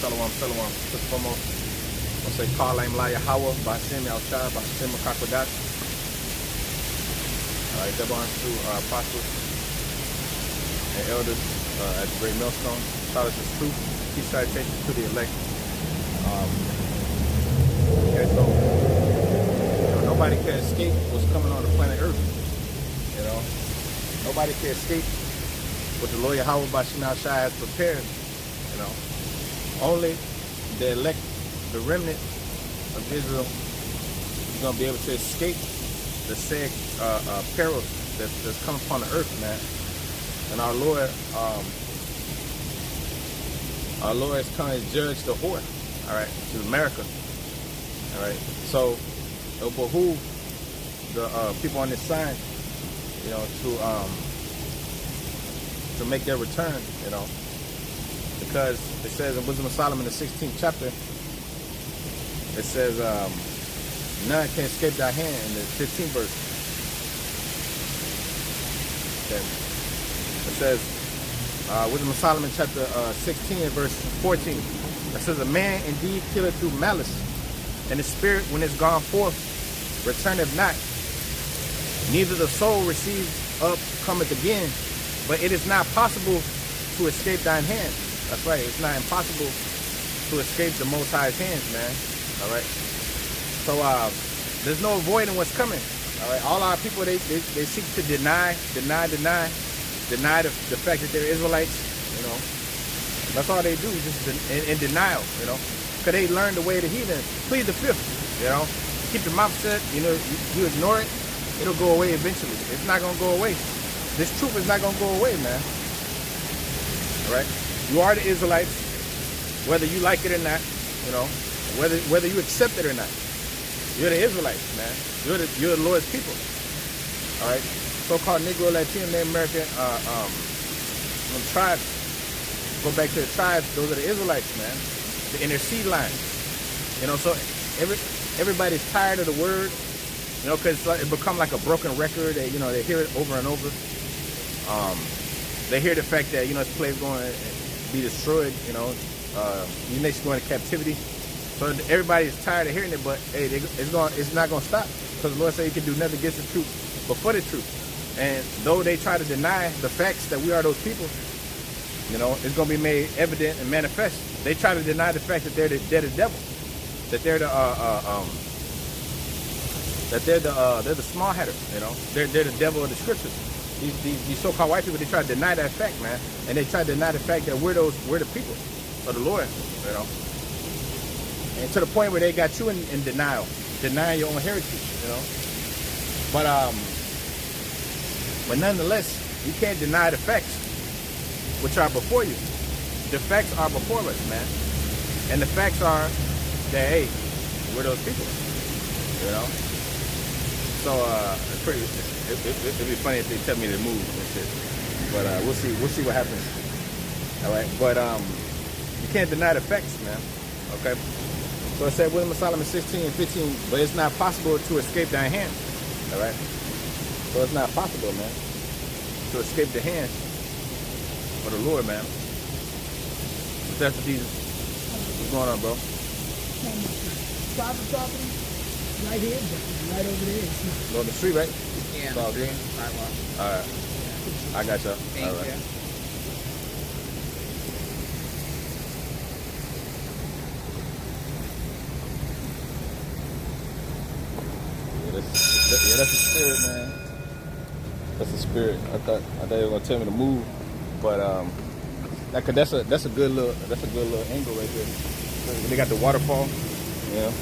Shalom, shalom. First and foremost, I'll say Kal La Yahweh, Ba'ashem Yahushua, Ba'ashem Makakodat. That belongs to apostles and elders at the Great Millstone. Shout out to truth. Peace salutations to the elect. Okay, so nobody can escape what's coming on the planet Earth. You know, nobody can escape what the Lord Yahweh Ba'ashem Yahushua has prepared. You know, only the elect, the remnant of Israel, is going to be able to escape the said perils that's coming upon the earth, man. And our Lord is coming to judge the whore, all right, to America, all right. So it'll behoove the people on this side, you know, to make their return, you know, because it says in Wisdom of Solomon, the 16th chapter, it says, none can escape thy hand in the 15th verse. Okay. It says, Wisdom of Solomon chapter 16 and verse 14. It says, a man indeed killeth through malice, and the spirit when it's gone forth returneth not. Neither the soul receives up cometh again, but it is not possible to escape thine hand. That's right, it's not impossible to escape the Most High's hands, man. All right. So there's no avoiding what's coming. All right. All our people, they seek to deny the fact that they're Israelites. You know, that's all they do, just in denial. You know, because they learned the way of the heathen. Plead the fifth. You know, keep your mouth shut. You know, you ignore it, it'll go away eventually. It's not gonna go away. This truth is not gonna go away, man. All right. You are the Israelites, whether you like it or not. You know. Whether you accept it or not, you're the Israelites, man. You're the Lord's people. All right, so-called Negro, Latino, Native American tribes. Go back to the tribes. Those are the Israelites, man. In their seed line. You know, so everybody's tired of the word. You know, because it become like a broken record. They, you know, they hear it over and over. They hear the fact that, you know, this place is going to be destroyed. You know, your nation going into captivity. So everybody is tired of hearing it, but hey, it's not going to stop, because the Lord said He can do nothing against the truth, but for the truth. And though they try to deny the facts that we are those people, you know, it's going to be made evident and manifest. They try to deny the fact that they're the devil, that they're the small hatter. You know, they're the devil of the scriptures. These so-called white people, they try to deny that fact, man, and they try to deny the fact that we're the people of the Lord. You know. And to the point where they got you in denial, denying your own heritage, you know. But nonetheless, you can't deny the facts, which are before you. The facts are before us, man. And the facts are that, hey, we're those people, you know. So it's pretty. It'd be funny if they tell me to move and shit. But we'll see. We'll see what happens. All right. But you can't deny the facts, man. Okay. So it said, Wisdom of Solomon 16 and 15, but it's not possible to escape thy hand. All right? So it's not possible, man, to escape the hand of the Lord, man. What's that for Jesus? What's going on, bro? Private property, right here, right over there. Go on the street, right? Yeah. It's all green? All right. I got y'all. Thank all right. you. Yeah, that's the spirit, man. That's the spirit. I thought they were gonna tell me to move, but that's a good little angle right there. They got the waterfall, you know.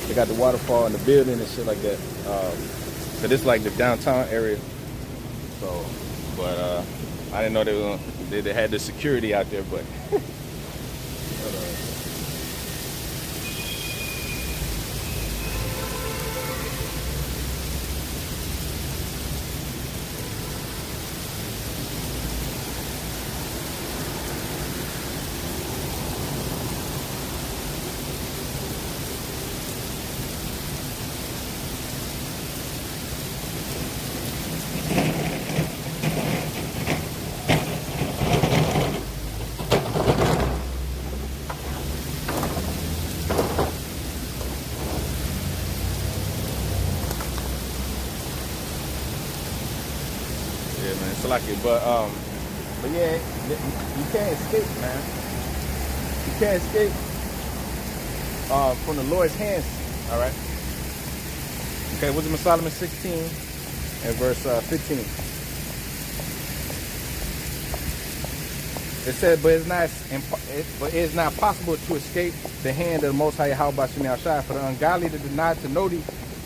They got the waterfall in the building and shit like that. So this is like the downtown area. So, but I didn't know they had the security out there, but. Yeah, man. It's like it, but yeah, you can't escape, man. You can't escape from the Lord's hands. All right. Okay, Wisdom of Solomon 16 and verse 15. It said, but it is not possible to escape the hand of the Most High Yahweh Shem Yahshai, for the ungodly that denied to know thee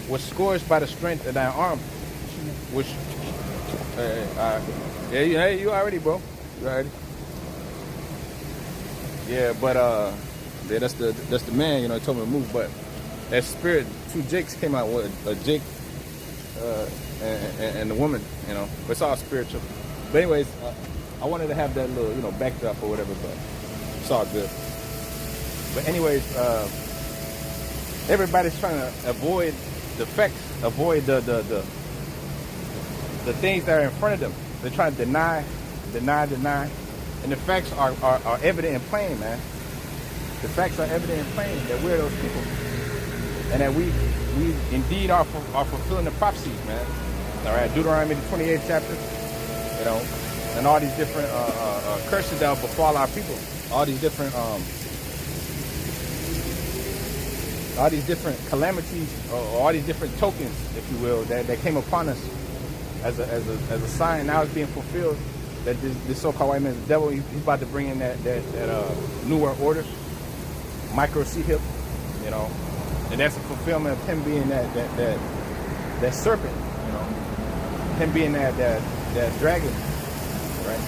was scourged by the strength of thy arm. Which, yeah, you already, bro. You already. Yeah, but yeah, that's the man. You know, he told me to move, but that spirit, two Jakes came out with a Jake and the woman. You know, but it's all spiritual. But anyways. I wanted to have that little, you know, backdrop or whatever, but it's all good. But anyways, everybody's trying to avoid the effects, avoid the things that are in front of them. They're trying to deny, and the facts are evident and plain, man. The facts are evident and plain that we're those people, and that we indeed are fulfilling the prophecies, man. All right, Deuteronomy the 28th chapter, you know. And all these different curses that will befall our people, all these different calamities, or all these different tokens, if you will, that came upon us as a sign. Now it's being fulfilled. That this so-called white man, the devil, he's about to bring in that new world order, micro C-hip, you know, and that's a fulfillment of him being that serpent, you know, him being that dragon. Right,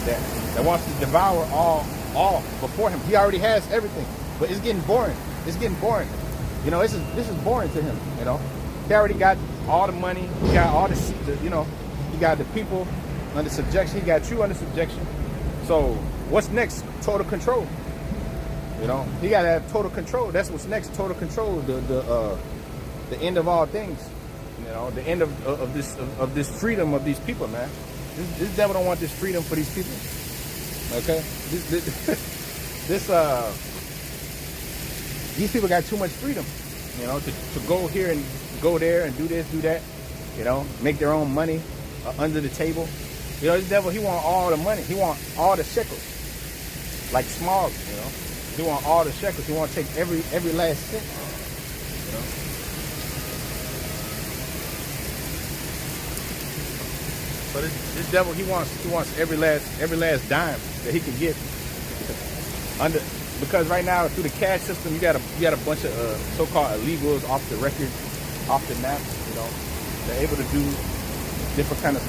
that wants to devour all before him. He already has everything, but it's getting boring. It's getting boring. You know, this is boring to him. You know, he already got all the money. He got all the you know, he got the people under subjection. He got you under subjection. So what's next? Total control. You know, he got to have total control. That's what's next. Total control. The end of all things. You know, the end of this freedom of these people, man. This devil don't want this freedom for these people. Okay? These people got too much freedom, you know, to go here and go there and do this, do that, you know, make their own money under the table. You know, this devil, he want all the money. He want all the shekels. Like small, you know. He want all the shekels. He want to take every last cent. You know. So this devil, he wants every last dime that he can get because right now through the cash system you got a bunch of so-called illegals off the record, off the map. You know, they're able to do different kind of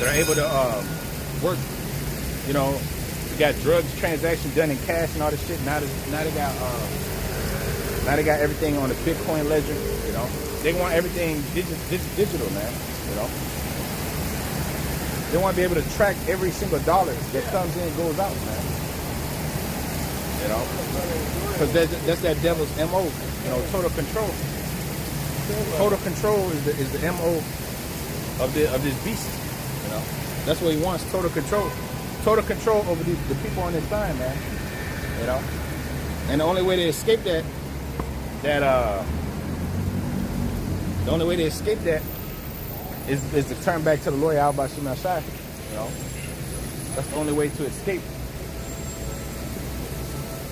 they're able to work. You know, you got drugs transactions done in cash and all this shit. Now they got everything on the Bitcoin ledger. You know, they want everything digital, man. You know, they want to be able to track every single dollar that comes in and goes out, man. You know, because that's that devil's MO. You know, total control. Total control is the MO of this beast. You know, that's what he wants. Total control. Total control over the people on this time, man. You know, and the only way to escape that is to turn back to the Lord Yahweh Shem Yahshai. You know, that's the only way to escape.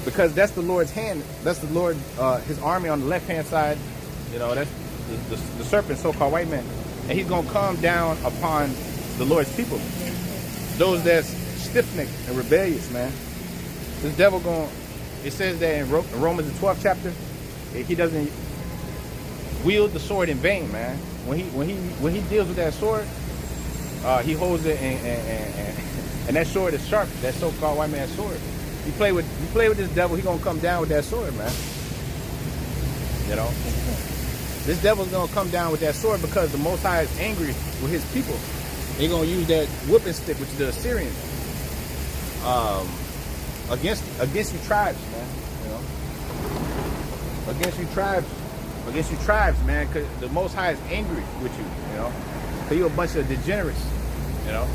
Because that's the Lord's hand. That's the Lord, his army on the left-hand side. You know, that's the serpent, so-called white man. And he's going to come down upon the Lord's people. Those that's stiff-necked and rebellious, man. This devil it says that in Romans the 12th chapter, he doesn't wield the sword in vain, man. When he deals with that sword, he holds it and that sword is sharp. That so-called white man's sword. You play with this devil, he gonna come down with that sword, man. You know, this devil's gonna come down with that sword because the Most High is angry with his people. They're gonna use that whipping stick, which is the Assyrians, against you tribes, man. You know, against you tribes, man. Because the Most High is angry with you. You know, because you're a bunch of degenerates. You know,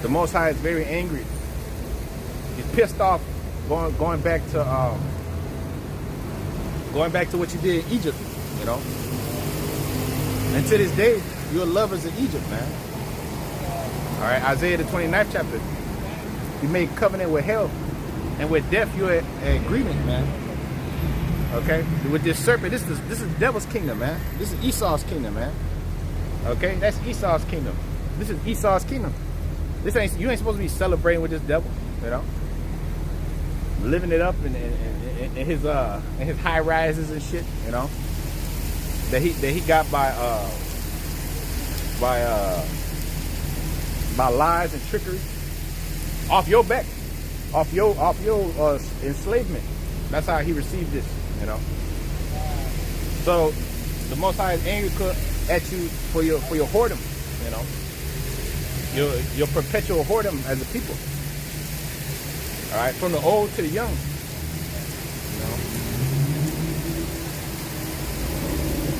the Most High is very angry. He's pissed off going back to what you did in Egypt, you know. And to this day, you're lovers of Egypt, man. All right, Isaiah the 29th chapter. You made covenant with hell, and with death you're at agreement, man. Okay, with this serpent, this is the devil's kingdom, man. This is Esau's kingdom, man. Okay, that's Esau's kingdom. This is Esau's kingdom. You ain't supposed to be celebrating with this devil, you know, living it up in his high rises and shit, you know, that he got by lies and trickery off your back, off your enslavement. That's how he received this, you know. So the Most High is angry at you for your whoredom, you know. Your perpetual whoredom as a people. All right, from the old to the young. You know?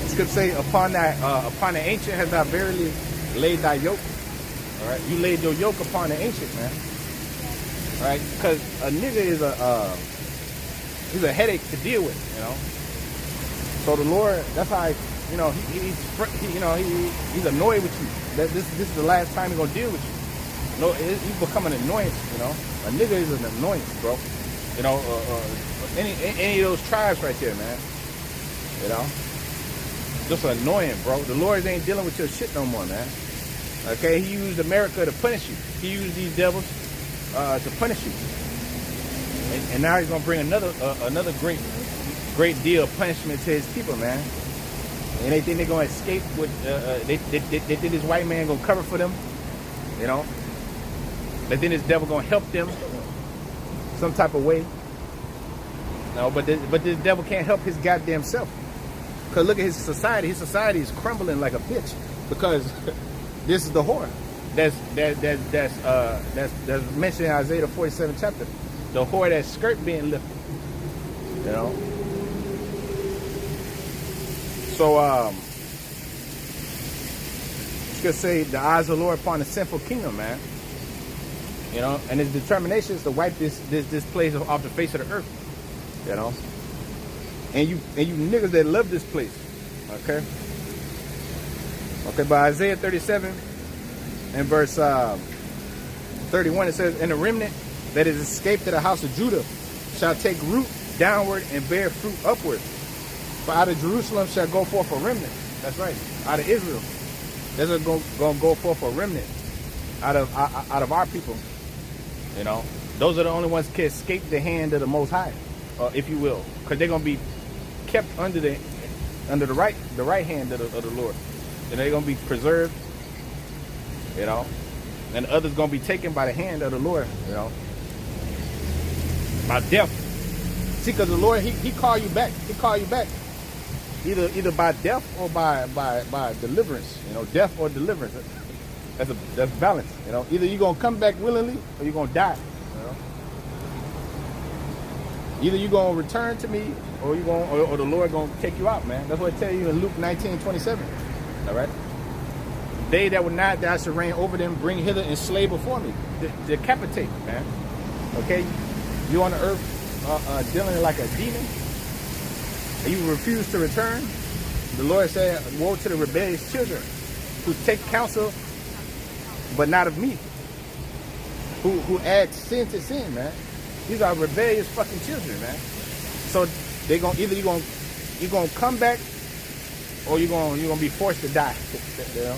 Scripture say, upon the ancient has thou verily laid thy yoke. All right, you laid your yoke upon the ancient, man. All right, because a nigga is he's a headache to deal with, you know. So the Lord, that's how he's annoyed with you. That this is the last time he's gonna deal with you. No, he's become an annoyance, you know. A nigga is an annoyance, bro. You know, any of those tribes right there, man. You know, just annoying, bro. The Lord ain't dealing with your shit no more, man. Okay, he used America to punish you. He used these devils to punish you, and now he's gonna bring another great deal of punishment to his people, man. And they think they're gonna escape with they think this white man gonna cover for them, you know. They think this devil gonna help them some type of way. No, but this devil can't help his goddamn self. Cause look at his society. His society is crumbling like a bitch because this is the whore that's mentioned in Isaiah the 47th chapter. The whore, that skirt being lifted, you know. So it's gonna say the eyes of the Lord upon the sinful kingdom, man. You know, and his determination is to wipe this place off the face of the earth. You know, and you niggas that love this place, okay. But Isaiah 37 and verse 31, it says, "And the remnant that is escaped to the house of Judah shall take root downward and bear fruit upward. For out of Jerusalem shall go forth a remnant." That's right. Out of Israel, there's gonna go forth a remnant out of our people. You know, those are the only ones can escape the hand of the Most High, if you will, because they're gonna be kept under the right hand of the Lord, and they're gonna be preserved. You know, and others gonna be taken by the hand of the Lord. You know, by death. See, because the Lord, he call you back. He call you back. Either by death or by deliverance, you know, death or deliverance. That's balance, you know. Either you're gonna come back willingly or you're gonna die. You know? Either you're gonna return to me or or the Lord gonna take you out, man. That's what it tells you in Luke 19:27. All right. They that would not, that I should reign over them, bring hither and slay before me. Decapitate, man. Okay, you on the earth dealing like a demon, and you refuse to return. The Lord said, "Woe to the rebellious children who take counsel, but not of me, who add sin to sin, man." These are rebellious fucking children, man. So they gonna either you're gonna come back or you're gonna be forced to die. You know?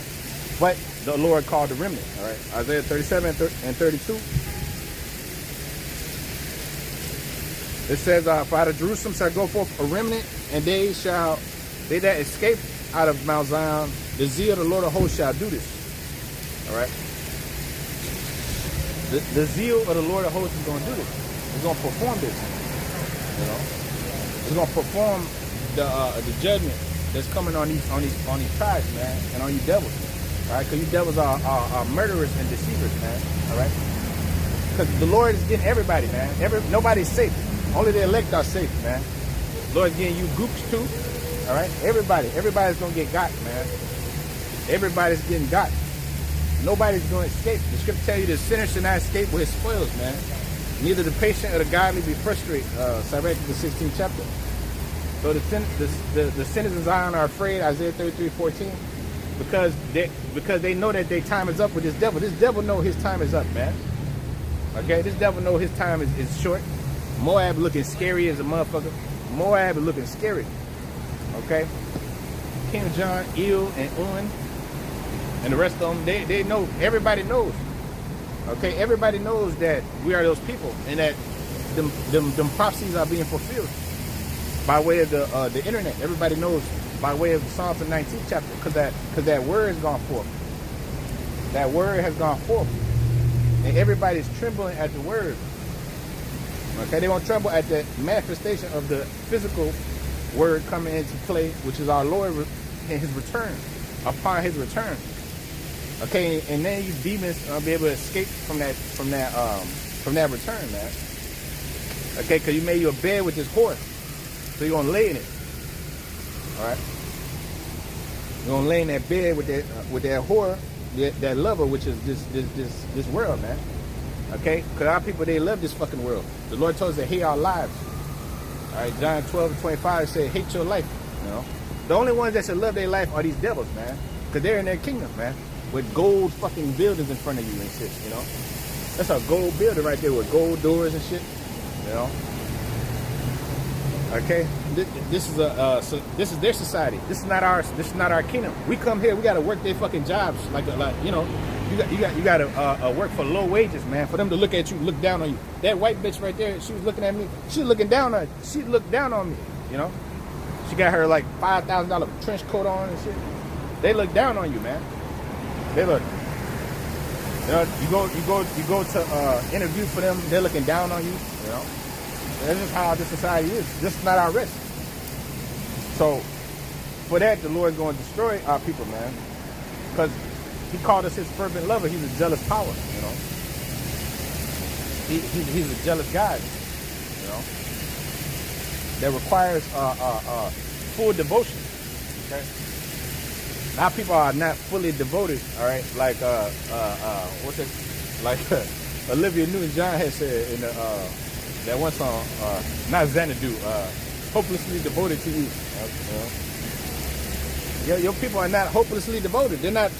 But the Lord called the remnant. All right, Isaiah 37 and 32. It says, "For out of Jerusalem shall go forth a remnant, and they that escape out of Mount Zion, the zeal of the Lord of hosts shall do this." All right. The zeal of the Lord of hosts is going to do this. It's going to perform this. You know, it's going to perform the judgment that's coming on these tribes, man, and on you devils. All right, because you devils are murderers and deceivers, man. All right, because the Lord is getting everybody, man. Nobody's safe. Only the elect are safe, man. The Lord's getting you goops too. All right, everybody's gonna get got, man. Everybody's getting got. Nobody's gonna escape. The scripture tell you the sinner should not escape with his spoils, man. Neither the patient or the godly be frustrated. Sirach, the 16th chapter. So the sinners in Zion are afraid. Isaiah 33:14. because they know that their time is up with this devil. This devil know his time is up, man. Okay, this devil know his time is short. Moab looking scary as a motherfucker. Moab is looking scary. Okay, King John, Il, and Un, and the rest of them, they know. Everybody knows. Okay, everybody knows that we are those people, and that them prophecies are being fulfilled by way of the internet. Everybody knows by way of Psalms the 19th chapter, because that word has gone forth. That word has gone forth, and everybody's trembling at the word. Okay, they won't tremble at the manifestation of the physical word coming into play, which is our Lord and His return, upon His return. Okay, and then these demons be able to escape from that return, man. Okay, because you made you a bed with this whore, so you're gonna lay in it. All right, you're gonna lay in that bed with that whore, that lover, which is this world, man. Okay, because our people, they love this fucking world. The Lord told us to hate our lives. All right, John 12:25 said, hate your life. You know, the only ones that should love their life are these devils, man, because they're in their kingdom, man, with gold fucking buildings in front of you and shit. You know, that's a gold building right there with gold doors and shit. You know. Okay, this is their society. This is not our kingdom. We come here, we gotta work their fucking jobs, like you know, you gotta work for low wages, man. For them to look at you, look down on you. That white bitch right there, she was looking at me. She looked down on me. You know, she got her like $5,000 trench coat on and shit. They look down on you, man. They look. You know, you go to interview for them. They're looking down on you. You know. That's just how this society is. This is not our rest. So, for that, the Lord's going to destroy our people, man. Because He called us His fervent lover. He's a jealous power, you know. He's a jealous God, you know. That requires full devotion, okay. Our people are not fully devoted, all right. Like what's it? Like Olivia Newton-John had said in the. That one song, not Xanadu, hopelessly devoted to you. Your people are not hopelessly devoted. They're not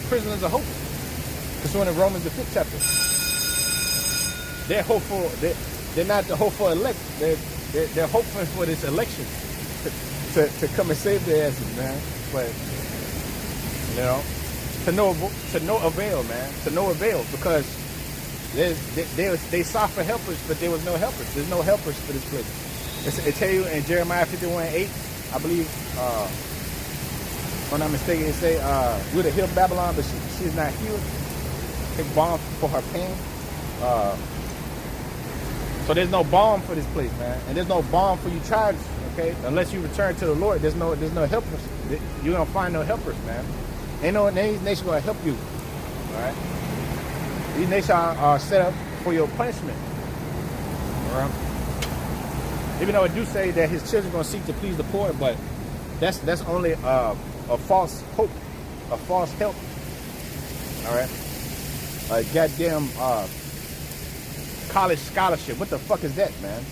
prisoners of hope. Because in Romans the 5th chapter, they're hopeful. They're not the hopeful elect. They're hoping for this election to come and save their asses, man. But you know, to no avail, man. To no avail, because they sought for helpers, but there was no helpers. There's no helpers for this place. It tell you in Jeremiah 51:8, I believe, if I'm not mistaken, it say, we're the hill of Babylon, but she's not healed. Take balm for her pain. So there's no balm for this place, man. And there's no balm for you tribes, okay? Unless you return to the Lord, there's no helpers. You're going to find no helpers, man. Ain't no nation going to help you, all right? These nations are set up for your punishment. All right? Even though it do say that His children are going to seek to please the poor, but that's only a false hope, a false help. All right? A goddamn college scholarship. What the fuck is that, man?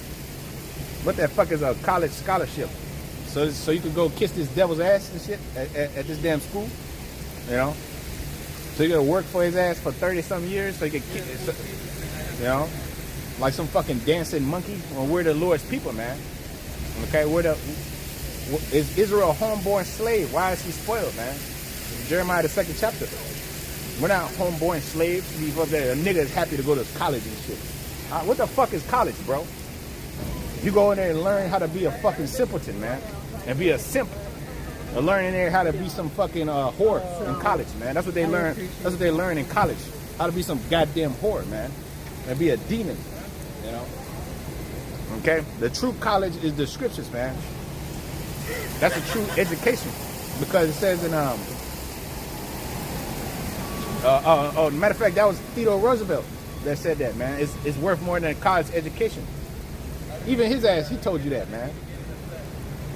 What the fuck is a college scholarship? So you can go kiss this devil's ass and shit at this damn school, you know? So you gotta work for his ass for 30-some years so you can kick it, you know? Like some fucking dancing monkey. Well, we're the Lord's people, man. Okay, is Israel a homeborn slave? Why is he spoiled, man? Jeremiah the 2nd chapter. We're not homeborn slaves. A nigga is happy to go to college and shit. What the fuck is college, bro? You go in there and learn how to be a fucking simpleton, man. And be a simp. Or learn in there how to be some fucking whore in college, man. That's what they learn. That's what they learn in college. How to be some goddamn whore, man. And be a demon, you know. Okay? The true college is the scriptures, man. That's a true education. Because it says in matter of fact, that was Theodore Roosevelt that said that, man. It's worth more than a college education. Even his ass, he told you that, man.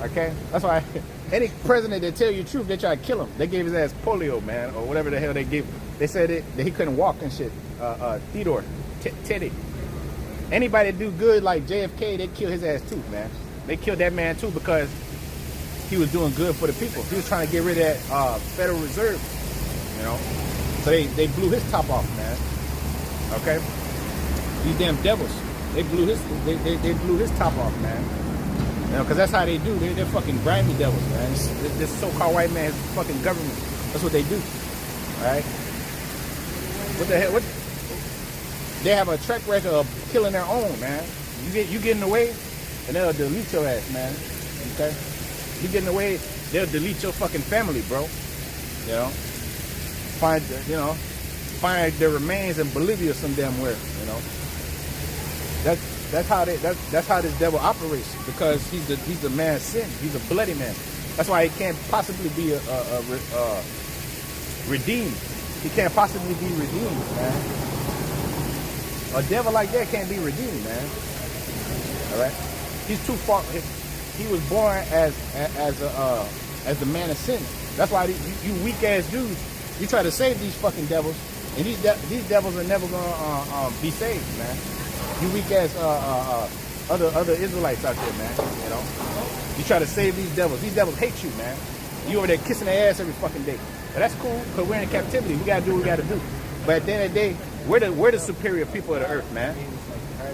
Okay? That's why any president that tell you the truth, they try to kill him. They gave his ass polio, man, or whatever the hell they gave. They said that he couldn't walk and shit. Theodore, Teddy. Anybody do good like JFK, they kill his ass too, man. They killed that man too because he was doing good for the people. He was trying to get rid of that Federal Reserve, you know. So they blew his top off, man. Okay, these damn devils, they blew his top off, man. You know, because that's how they do. They're fucking grimy devils, man. This so-called white man's fucking government. That's what they do. All right. What the hell? What? They have a track record of killing their own, man. You get in the way, and they'll delete your ass, man. Okay. You get in the way, they'll delete your fucking family, bro. You know. Find their remains in Bolivia some damn where. You know. That's how this devil operates, because he's the man of sin. He's a bloody man. That's why he can't possibly be redeemed. He can't possibly be redeemed, man. A devil like that can't be redeemed, man. All right, he's too far. He was born as the man of sin. That's why you weak ass dudes, you try to save these fucking devils, and these devils are never gonna be saved, man. You weak ass other Israelites out there, man. You know, you try to save these devils. These devils hate you, man. You over there kissing their ass every fucking day. But that's cool, because we're in captivity. We gotta do what we gotta do. But at the end of the day, we're the superior people of the earth, man.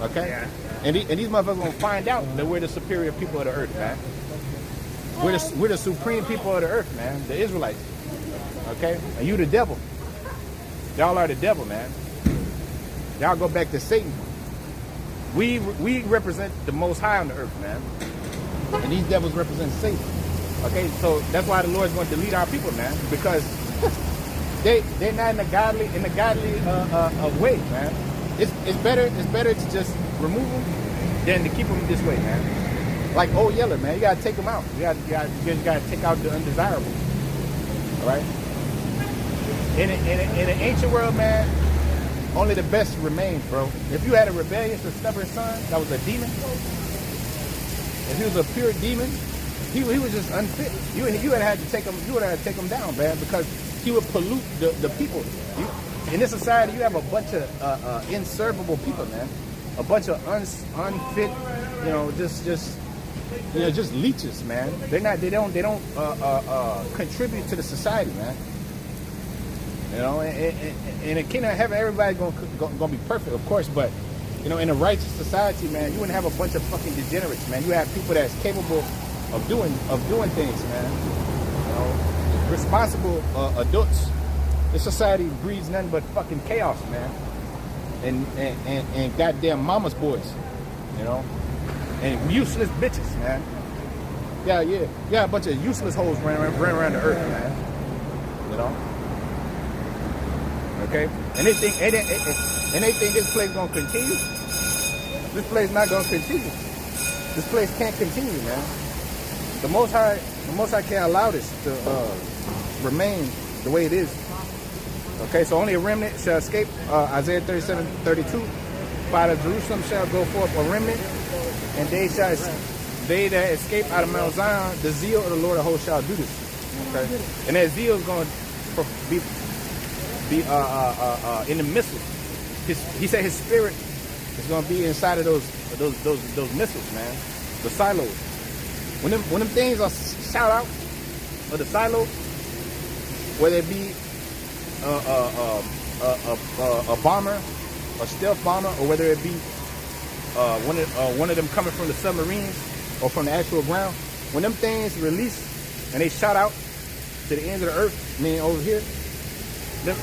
Okay? Yeah. And these motherfuckers gonna find out that we're the superior people of the earth, man. We're the supreme people of the earth, man. The Israelites. Okay? And you the devil. Y'all are the devil, man. Y'all go back to Satan. We represent the Most High on the earth, man. And these devils represent Satan. Okay, so that's why the Lord's going to delete our people, man, because they're not in a godly way, man. It's better to just remove them than to keep them this way, man. Like Old Yeller, man, you gotta take them out. You gotta take out the undesirable. All right. In an ancient world, man, only the best remains, bro. If you had a rebellious or stubborn son that was a demon, if he was a pure demon, he was just unfit. You would have had to take him. You would have had to take him down, man, because he would pollute the people. In this society, you have a bunch of inservable people, man. A bunch of unfit, just leeches, man. They don't contribute to the society, man. You know, in the kingdom of heaven, everybody's gonna be perfect, of course, but you know, in a righteous society, man, you wouldn't have a bunch of fucking degenerates, man. You have people that's capable of doing things, man. You know, responsible adults. This society breeds nothing but fucking chaos, man. And goddamn mama's boys, you know, and useless bitches, man. Yeah, you got a bunch of useless hoes running around the earth, man. You know. Okay, and they think this place gonna continue. This place not gonna continue. This place can't continue, man. The Most High can't allow this to remain the way it is. Okay, so only a remnant shall escape. Isaiah 37:32. Out of Jerusalem shall go forth a remnant, and they that escape out of Mount Zion, the zeal of the Lord of hosts shall do this. Okay, and that zeal is going to be in the missiles. He said his spirit is going to be inside of those missiles, man. The silos. When them things are shot out of the silo, whether it be a bomber, a stealth bomber, or whether it be one of them coming from the submarines or from the actual ground, when them things release and they shot out to the ends of the earth, meaning over here,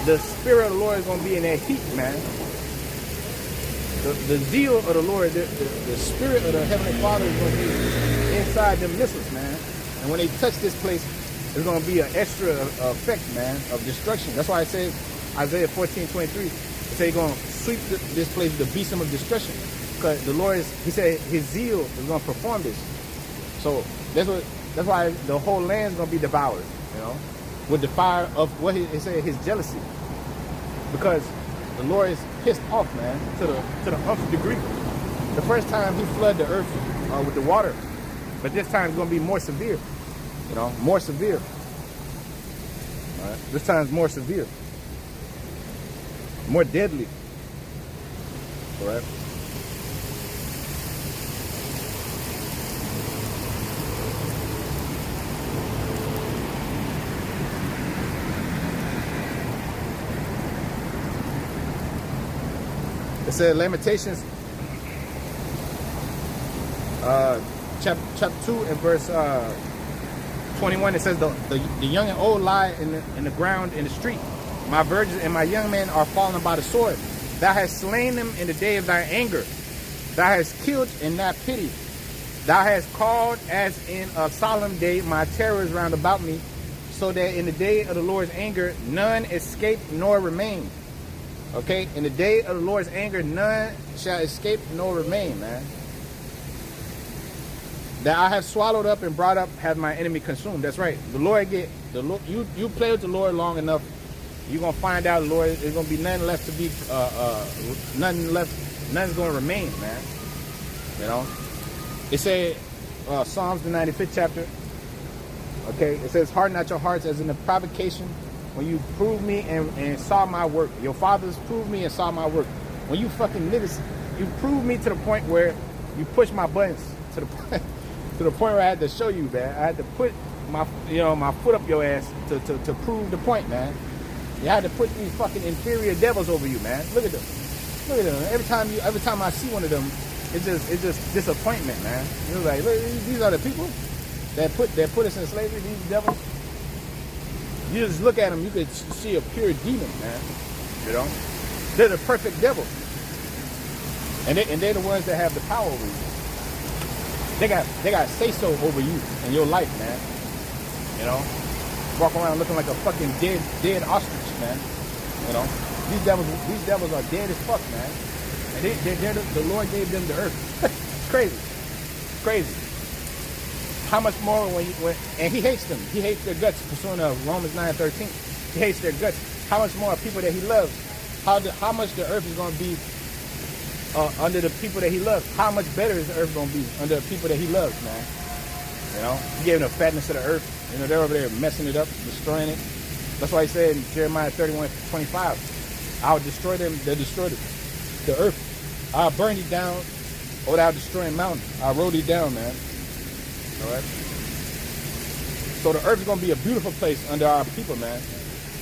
the spirit of the Lord is going to be in that heat, man. The zeal of the Lord, the spirit of the Heavenly Father is going to be inside them missiles, man. And when they touch this place, there's going to be an extra effect, man, of destruction. That's why I say Isaiah 14:23. It say he's going to sweep this place with the besom of destruction. Because the Lord he said his zeal is going to perform this. So that's why the whole land is going to be devoured, you know, with the fire of what he said, his jealousy. Because the Lord is pissed off, man, to the nth degree. The first time he flooded the earth with the water, but this time it's going to be more severe. You know, more severe. All right. This time it's more severe. More deadly. All right. It said Lamentations chapter 2 and verse 21. It says the young and old lie in the ground in the street. My virgins and my young men are fallen by the sword. Thou hast slain them in the day of thy anger. Thou hast killed and not pitied. Thou hast called as in a solemn day my terrors round about me, so that in the day of the Lord's anger none escape nor remain. Okay, in the day of the Lord's anger none shall escape nor remain, man. That I have swallowed up and brought up have my enemy consumed. That's right. The Lord you play with the Lord long enough, you're gonna find out, Lord, there's gonna be nothing left to be nothing's gonna remain, man. You know? It said Psalms the 95th chapter. Okay, it says, harden not your hearts as in the provocation when you proved me and saw my work. Your fathers proved me and saw my work. When you fucking niggas, you proved me to the point where you pushed my buttons to the point where I had to show you, man. I had to put my foot up your ass to prove the point, man. You had to put these fucking inferior devils over you, man. Look at them. Look at them. Every time I see one of them, it's just disappointment, man. You're like, look, these are the people that put us in slavery, these devils. You just look at them, you could see a pure demon, man. You know? They're the perfect devil. And they're the ones that have the power over you. They got say-so over you and your life, man. You know? Walk around looking like a fucking dead ostrich, man. You know? These devils are dead as fuck, man. And the Lord gave them the earth. It's crazy. It's crazy. How much more and he hates them. He hates their guts, pursuant of Romans 9:13. He hates their guts. How much more people that he loves? How much the earth is going to be under the people that he loves? How much better is the earth going to be under the people that he loves, man? You know, he gave them the fatness of the earth. You know, they're over there messing it up, destroying it. That's why he said in Jeremiah 31:25, I'll destroy them. They'll destroy the earth. I'll burn you down, or I'll destroy a mountain. I'll roll you down, man. All right. So the earth is gonna be a beautiful place under our people, man.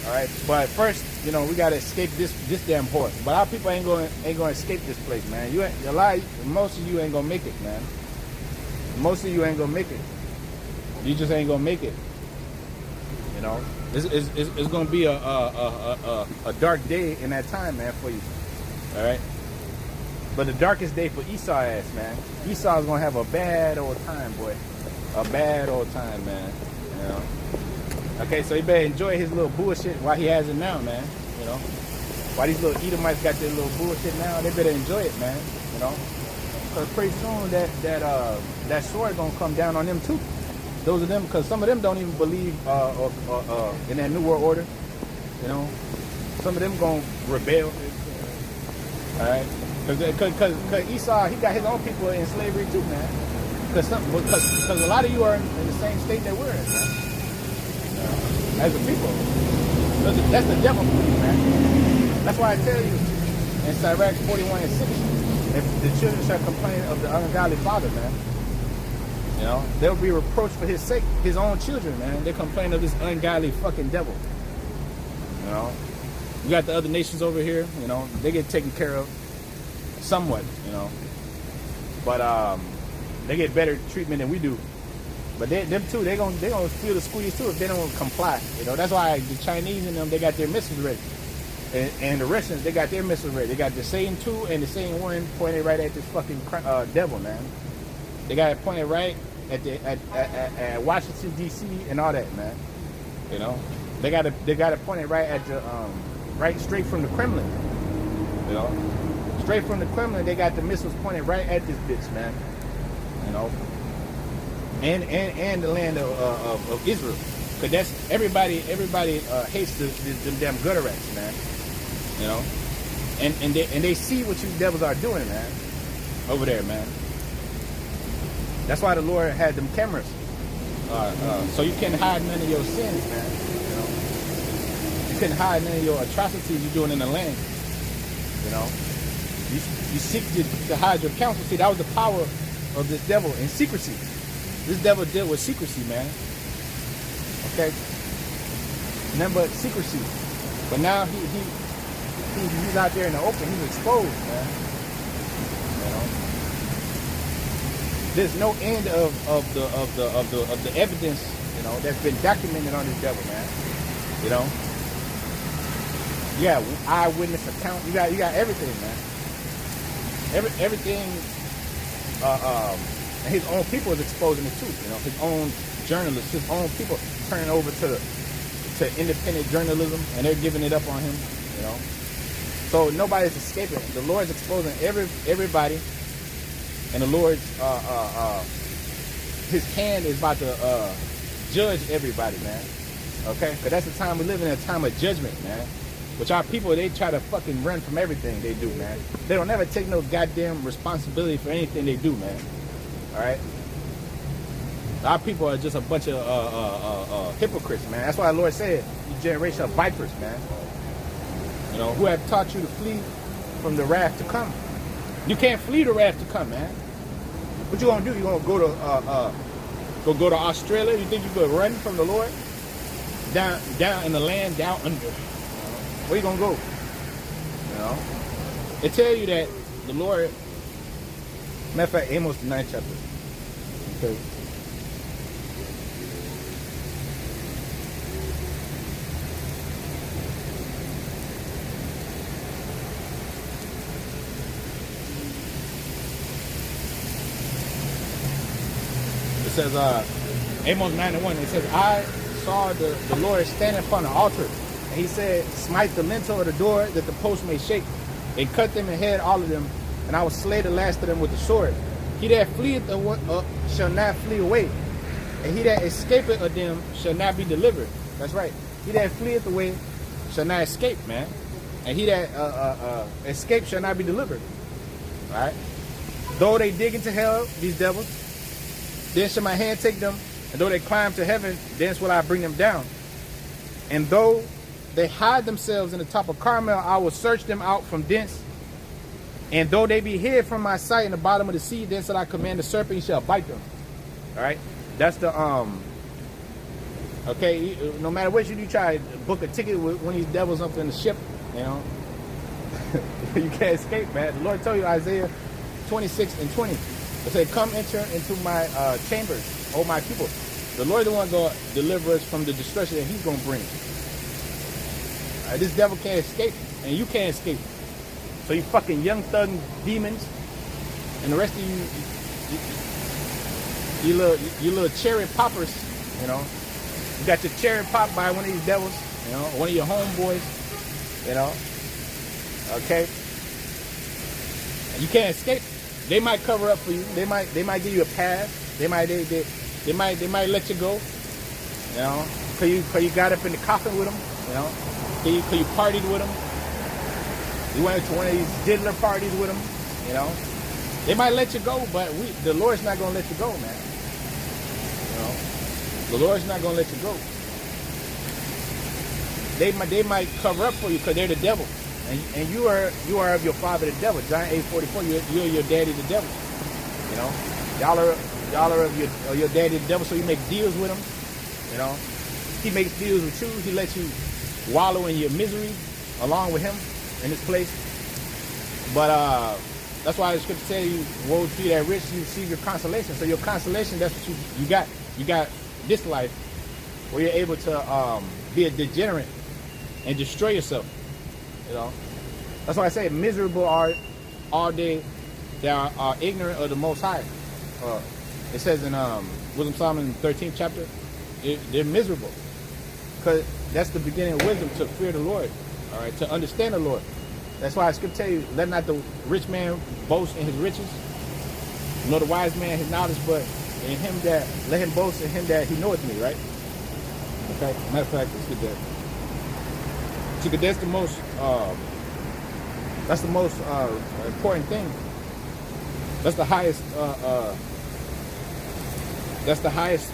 All right. But first, you know, we gotta escape this damn horse. But our people ain't gonna escape this place, man. Most of you ain't gonna make it, man. Most of you ain't gonna make it. You just ain't gonna make it. You know, it's gonna be a dark day in that time, man, for you. All right. But the darkest day for Esau ass, man. Esau's gonna have a bad old time, boy. A bad old time, man. You know. Okay, so he better enjoy his little bullshit while he has it now, man. You know. While these little Edomites got their little bullshit now, they better enjoy it, man. You know. Because pretty soon that sword gonna come down on them too. Those of them, because some of them don't even believe in that New World Order. You know. Some of them gonna rebel. All right. Because Esau, he got his own people in slavery too, man. Because a lot of you are in the same state that we're in, man. As a people. That's the devil for you, man. That's why I tell you in Sirach 41:6, if the children shall complain of the ungodly father, man, you know, they'll be reproached for his sake. His own children, man, they complain of this ungodly fucking devil. You know, you got the other nations over here, you know, they get taken care of. Somewhat, you know, but they get better treatment than we do. But them too, they gonna feel the squeeze too if they don't comply. You know, that's why the Chinese and them, they got their missiles ready, and the Russians, they got their missiles ready. They got the same 2 and the same 1 pointed right at this fucking devil, man. They got it pointed right at Washington D.C. and all that, man. You know, they got it pointed right at the right straight from the Kremlin. You know. Straight from the Kremlin, they got the missiles pointed right at this bitch, man. You know, and the land of Israel, because that's everybody hates them damn gutter rats, man. You know, and they see what you devils are doing, man, over there, man. That's why the Lord had them cameras, so you can't hide none of your sins, man. You know, you couldn't hide none of your atrocities you're doing in the land. You know. You seek to hide your counsel. See, that was the power of this devil in secrecy. This devil dealt with secrecy, man. Okay? Nothing but secrecy. But now He's out there in the open. He's exposed, man. You know, there's no end of the evidence, you know, that's been documented on this devil, man. You know, yeah, eyewitness account. You got everything, man. Everything. And his own people is exposing it too. You know, his own journalists, his own people turning over to independent journalism, and they're giving it up on him. You know, so nobody's escaping. The Lord's exposing everybody, and the Lord's his hand is about to judge everybody, man. Okay, because that's the time we live in, a time of judgment, man. Which our people, they try to fucking run from everything they do, man. They don't ever take no goddamn responsibility for anything they do, man. All right. Our people are just a bunch of hypocrites, man. That's why the Lord said, "You generation of vipers, man. You know, who have taught you to flee from the wrath to come." You can't flee the wrath to come, man. What you gonna do? You gonna go to Australia? You think you could run from the Lord? Down in the land, down under. Where you gonna go? You know, it tell you that the Lord. Matter of fact, Amos the 9th chapter. Okay. It says, Amos 9:1. It says, I saw the Lord standing upon the altar. And he said, smite the lintel of the door that the post may shake, and cut them and head all of them, and I will slay the last of them with the sword. He that fleeth shall not flee away, and he that escapeth of them shall not be delivered. That's right. He that fleeth away shall not escape, man. And he that escapes shall not be delivered. All right? Though they dig into hell, these devils, then shall my hand take them, and though they climb to heaven, thence will I bring them down. And though they hide themselves in the top of Carmel, I will search them out from thence. And though they be hid from my sight in the bottom of the sea, then shall I command the serpent, he shall bite them. All right? That's the, okay, no matter what you do, try to book a ticket with one of these devils up in the ship, you know. You can't escape, man. The Lord told you, Isaiah 26:20. It said, come enter into my chambers, O my people. The Lord is the one going to deliver us from the destruction that he's going to bring. This devil can't escape, and you can't escape. So you fucking young thug demons, and the rest of you little cherry poppers, you know. You got your cherry pop by one of these devils, you know, one of your homeboys, you know. Okay. You can't escape. They might cover up for you. They might give you a pass. They might let you go, you know, cause you got up in the coffin with them, you know. Cause you partied with them. You went to one of these diddler parties with them, you know. They might let you go, but the Lord's not gonna let you go, man. You know, the Lord's not gonna let you go. They might cover up for you because they're the devil, and you are of your father the devil. John 8:44. You're your daddy the devil. You know, y'all are of your daddy the devil. So you make deals with him. You know, he makes deals with you. He lets you wallow in your misery along with him in this place. But that's why the scripture tells you, woe to you that rich, you receive your consolation. So your consolation, that's what you got. You got this life where you're able to be a degenerate and destroy yourself. You know, that's why I say miserable are all they that are ignorant of the Most High. It says in Wisdom Solomon 13th chapter, they're miserable. Because that's the beginning of wisdom, to fear the Lord, all right, to understand the Lord. That's why the scripture tell you, let not the rich man boast in his riches, nor the wise man his knowledge, but in him that, let him boast in him that he knoweth me, right? Okay, matter of fact, let's get that. See, that's the most important thing. That's the highest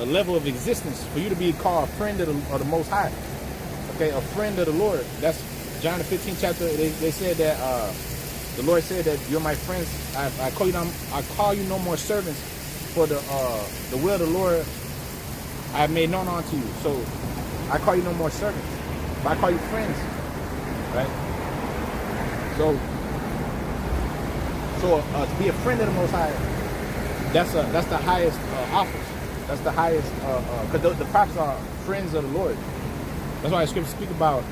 level of existence, for you to be called a friend of the Most High. Okay, a friend of the Lord. That's John the 15th chapter. They said that the Lord said that you're my friends. I call you no more servants, for the will of the Lord I have made known unto you. So I call you no more servants, but I call you friends. Right? So to be a friend of the Most High, that's the highest office. That's the highest, because the prophets are friends of the Lord. That's why the scriptures speak about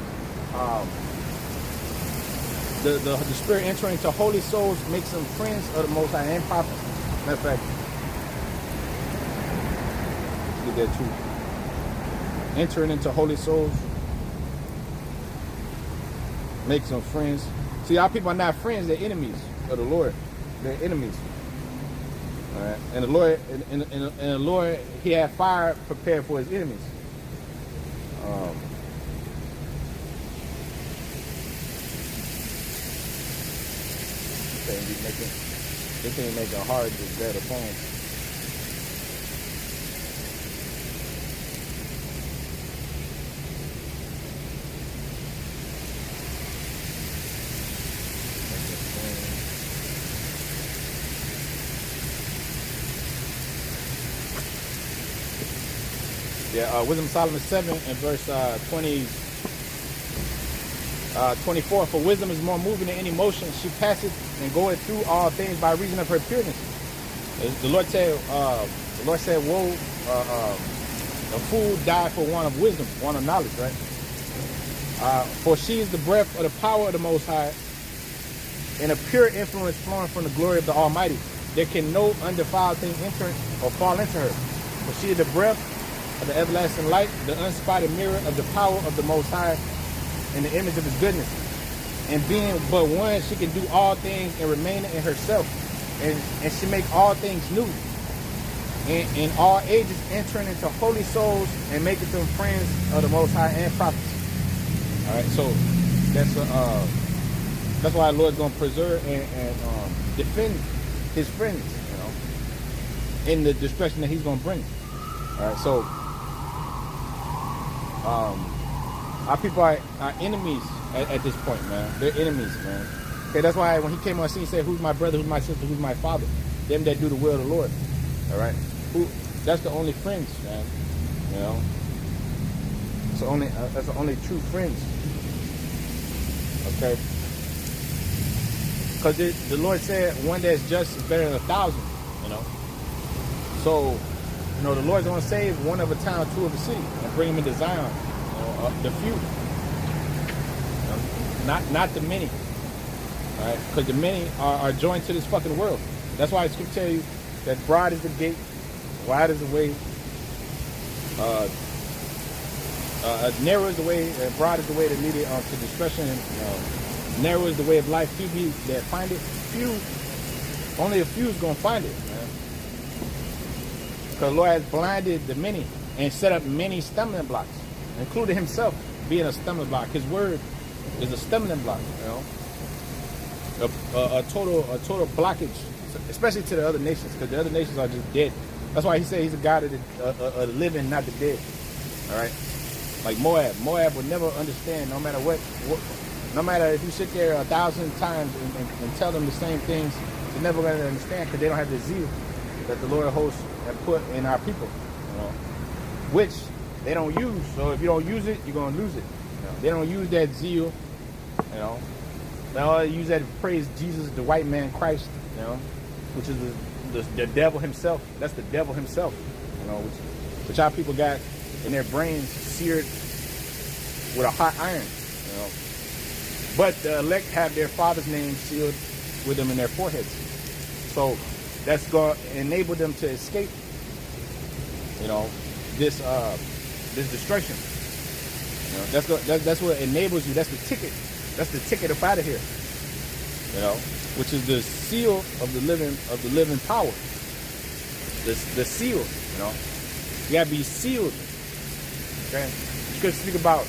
the Spirit entering into holy souls makes them friends of the Most High and prophets. Matter of fact, get that too. Entering into holy souls makes them friends. See, our people are not friends; they're enemies of the Lord. They're enemies. All right, and the Lord, and the Lord, He had fire prepared for His enemies. This ain't making it hard to grab the phone. Yeah, Wisdom of Solomon 7 and verse 24. For wisdom is more moving than any motion. She passeth and goeth through all things by reason of her pureness. The Lord said, woe, a fool die for want of wisdom, want of knowledge, right? For she is the breath of the power of the Most High, and a pure influence flowing from the glory of the Almighty. There can no undefiled thing enter or fall into her. For she is the breath of the everlasting light, the unspotted mirror of the power of the Most High, in the image of His goodness. And being but one, she can do all things and remain in herself. And she make all things new. In all ages entering into holy souls and making them friends of the Most High and prophets. All right, so that's why the Lord's going to preserve and defend His friends, in the destruction that He's going to bring. All right, so our people are enemies at this point, man. They're enemies, man. Okay, that's why when He came on scene, He said, "Who's my brother? Who's my sister? Who's my father? Them that do the will of the Lord." All right, that's the only friends, man. That's the only true friends. Okay, because the Lord said, "One that's just is better than 1,000." So, the Lord's going to save one of a town, two of a city, and bring them into Zion. The few, not the many. All right, because the many are joined to this fucking world. That's why I can tell you that broad is the gate, wide is the way, narrow is the way, broad is the way that lead it to destruction. Narrow is the way of life. Few be that find it. Only a few is gonna find it, man. Because the Lord has blinded the many and set up many stumbling blocks, including Himself being a stumbling block. His word is a stumbling block, a total blockage, especially to the other nations, because the other nations are just dead. That's why He said He's a God of the living, not the dead. All right, like Moab would never understand, no matter what no matter if you sit there 1,000 times and tell them the same things, they're never going to understand, because they don't have the zeal that the Lord of hosts have put in our people, which they don't use. So if you don't use it, you're going to lose it. They don't use that zeal, They all use that to praise Jesus, the white man Christ, which is the devil himself. That's the devil himself, which our people got in their brains seared with a hot iron, But the elect have their father's name sealed with them in their foreheads. So that's going to enable them to escape, this destruction. That's what enables you. That's the ticket. That's the ticket up out of here. Which is the seal of the living power. The seal. You gotta be sealed. Okay. You could speak about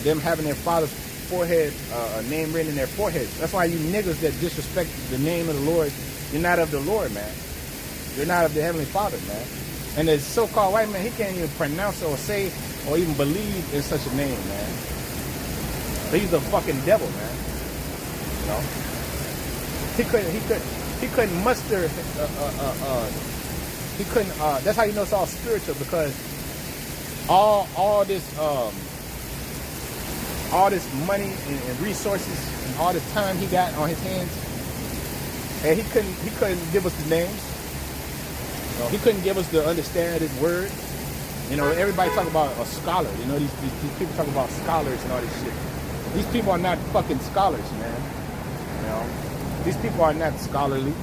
them having their father's forehead, a name written in their foreheads. That's why you niggas that disrespect the name of the Lord, you're not of the Lord, man. You're not of the Heavenly Father, man. And the so-called white man, he can't even pronounce or say or even believe in such a name, man. But he's the fucking devil, man. He couldn't muster. He couldn't. That's how you know it's all spiritual, because all this all this money and resources and all the time he got on his hands, and he couldn't give us the names. You know, he couldn't give us the understand his word. You know, everybody talk about a scholar. You know, these people talk about scholars and all this shit. These people are not fucking scholars, man. You know, these people are not scholarly.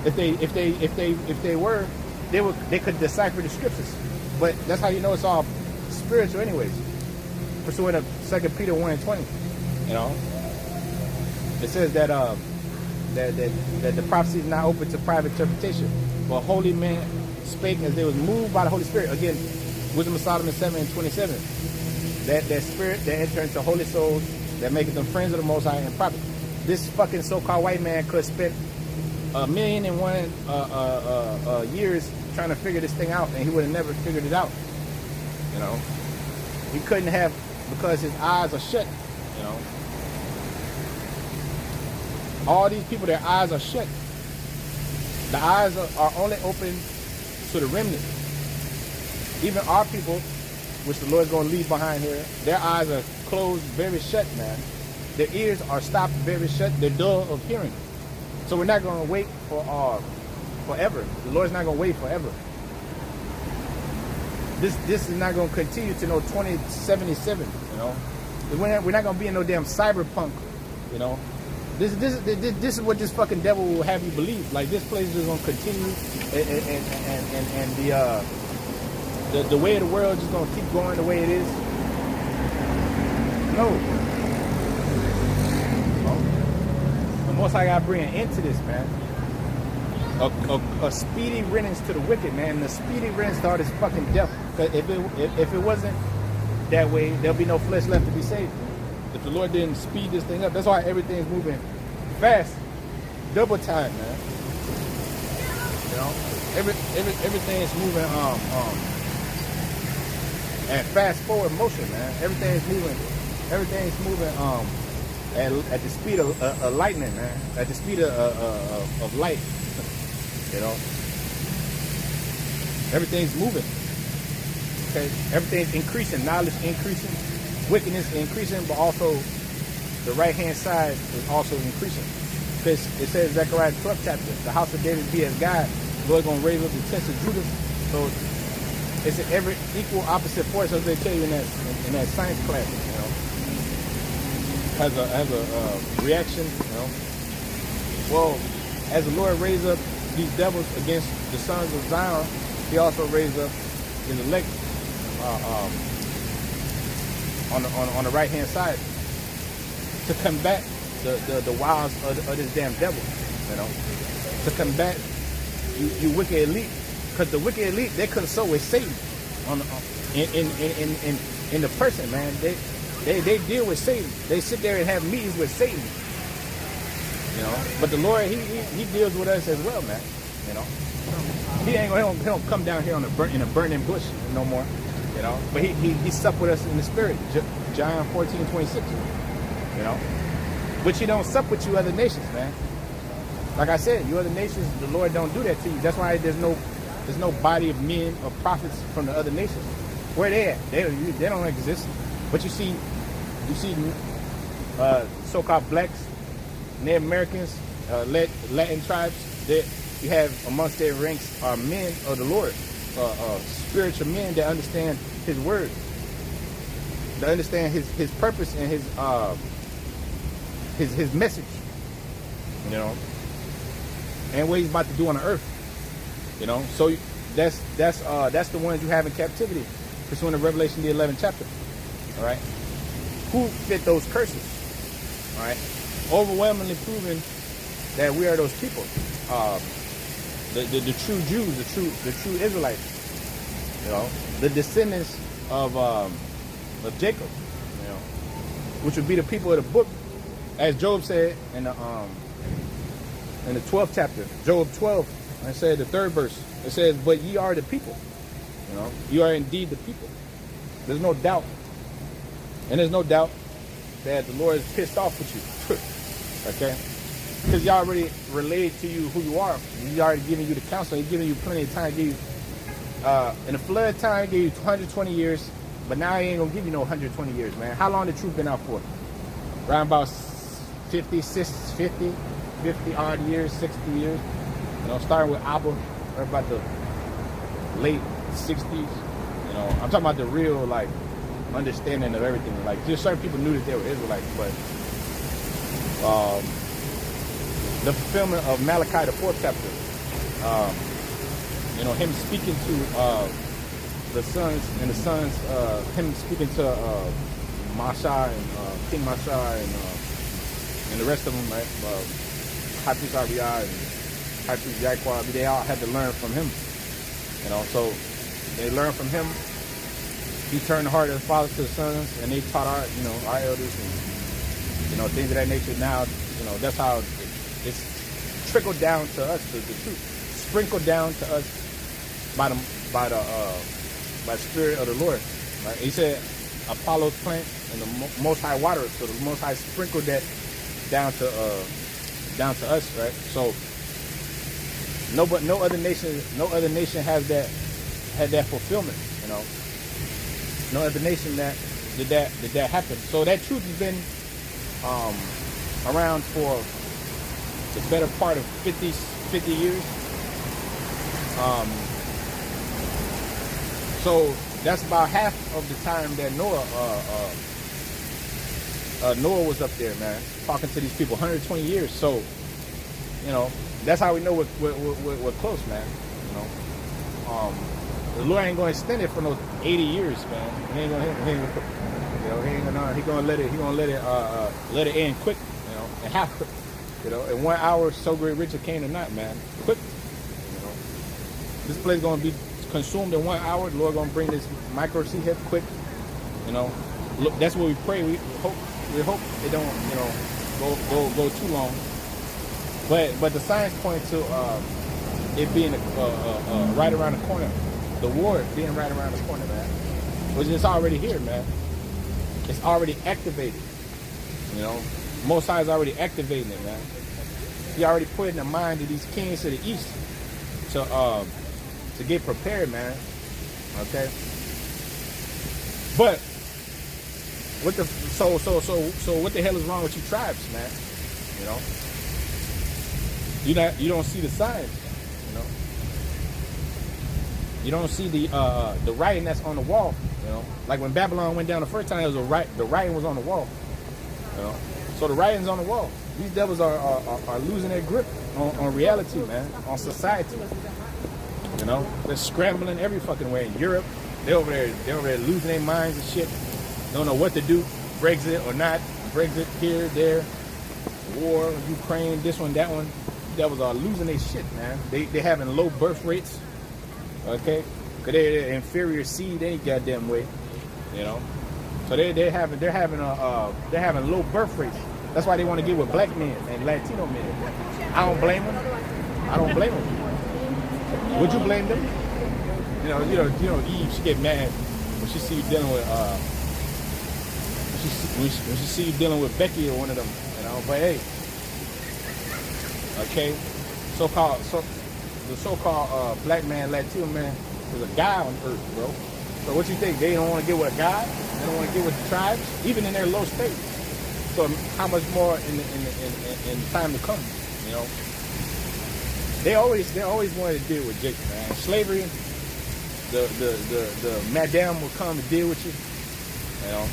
If they were, they could decipher the scriptures. But that's how you know it's all spiritual, anyways. Pursuant of 2 Peter 1:20. You know, it says that that the prophecy is not open to private interpretation, but holy men spake as they was moved by the Holy Spirit. Again, Wisdom of Solomon 7:27. That spirit that enter into holy souls, that maketh them friends of the Most High and prophet. This fucking so-called white man could spend 1,000,001 years trying to figure this thing out, and he would have never figured it out. You know, he couldn't have, because his eyes are shut. You know, all these people, their eyes are shut. The eyes are only open to the remnant. Even our people, which the Lord's going to leave behind here, their eyes are closed very shut, man. Their ears are stopped very shut. They're dull of hearing. So we're not going to wait for forever. The Lord's not going to wait forever. This is not going to continue to no 2077. You know, we're not going to be in no damn cyberpunk. You know, this is what this fucking devil will have you believe. Like, this place is going to continue, and the way of the world is just going to keep going the way it is. No. The Most High God bring an end to this, man. A speedy riddance to the wicked, man. And a speedy riddance to all this fucking death. Because if it wasn't that way, there'll be no flesh left to be saved. If the Lord didn't speed this thing up, that's why everything's moving fast, double time, man. You know, everything is moving at fast forward motion, man. Everything's moving at the speed of lightning, man. At the speed of light. You know, everything's moving. Okay, everything's increasing. Knowledge increasing, wickedness increasing, but also the right hand side is also increasing. Because it says Zechariah 12th chapter, the house of David be as God. The Lord's gonna raise up the tents of Judah. So it's an every equal opposite force, as they tell you in that science class. You know, has a reaction. You know, well, as the Lord raised up these devils against the sons of Zion, he also raised up his elect on the right hand side to combat the wiles of this damn devil. You know, to combat you wicked elite, because the wicked elite, they consult with Satan in the person, man. They deal with Satan. They sit there and have meetings with Satan. You know, but the Lord, he deals with us as well, man. You know, he don't come down here in a burning bush no more. You know, but he sup with us in the spirit. John 14:26. You know, but he don't sup with you other nations, man. Like I said, you other nations, the Lord don't do that to you. That's why there's no body of men or prophets from the other nations. Where they at? They don't exist. But you see so-called blacks, Native Americans, Latin tribes, that you have amongst their ranks are men of the Lord, spiritual men that understand his word, that understand his purpose and his message, you know, and what he's about to do on the earth, you know. So that's the ones you have in captivity, pursuant to Revelation the 11th chapter. All right, who fit those curses? All right, overwhelmingly proven that we are those people, the true Jews, the true Israelites, you know, the descendants of Jacob, you know, which would be the people of the book, as Job said in the 12th chapter, Job 12, and it said the 3rd verse. It says, "But ye are the people." You know, you are indeed the people. There's no doubt, and there's no doubt that the Lord is pissed off with you. Okay, because He already relayed to you who you are. He's already given you the counsel. He's giving you plenty of time. He gave you, in the flood time, He gave you 120 years But now he ain't gonna give you no 120 years, man. How long the truth been out for? Around about 50 odd years, 60 years. You know, starting with Abba, or about the late 60s. You know, I'm talking about the real, like, understanding of everything. Like, just certain people knew that they were Israelites, but the fulfillment of Malachi, the 4th chapter, you know, him speaking to the sons, him speaking to Masha and King Masha and the rest of them, right? High Priest Ariah and High Priest Jaquar, they all had to learn from him. You know, so they learned from him. He turned the heart of the fathers to the sons, and they taught our, you know, our elders and, you know, things of that nature. Now, you know, that's how it's trickled down to us, the truth, sprinkled down to us by the Spirit of the Lord. Right? He said, Apollo's plant and the Most High water it. So the Most High sprinkled that down to us, right? So no other nation had that fulfillment. You know, no other nation that did that happen. So that truth has been around for the better part of 50 years. So that's about half of the time that Noah was up there, man, talking to these people, 120 years. So, you know, that's how we know we're close, man. You know, the Lord ain't going to extend it for no 80 years, man. He ain't gonna let it end quick, you know, and half quick. You know, in 1 hour, so great Richard came or not, man, quick. You know, this place gonna be consumed in 1 hour. The Lord gonna bring this micro seed here quick. You know, look, that's what we pray. We hope it don't, you know, go too long. But the signs point to it being right around the corner. The war being right around the corner, man. Which is already here, man. It's already activated. You know, Most High is already activating it, man. He already put in the mind of these kings to the east to get prepared, man. Okay. But what the so what the hell is wrong with you tribes, man? You know, you don't see the signs. You know, you don't see the writing that's on the wall. You know, like when Babylon went down the first time, it was the writing was on the wall. You know, so the writing's on the wall. These devils are losing their grip on reality, man, on society. You know, they're scrambling every fucking way. In Europe, they're over there losing their minds and shit. Don't know what to do, Brexit or not, Brexit here, there, war, Ukraine, this one, that one. Devils are losing their shit, man. They having low birth rates, okay? Cause they're inferior seed any goddamn way, you know. So they're having low birth rates. That's why they want to get with black men and Latino men. I don't blame them. Would you blame them? You know, Eve, she get mad when she see you dealing with when she see you dealing with Becky or one of them, you know. But hey, okay, the so-called black man, Latino man is a guy on earth, bro. So what you think? They don't want to get with a guy? They don't want to get with the tribes, even in their low state. So how much more in time to come? You know, they always wanted to deal with Jake, man. Slavery, the madam will come and deal with you. You know,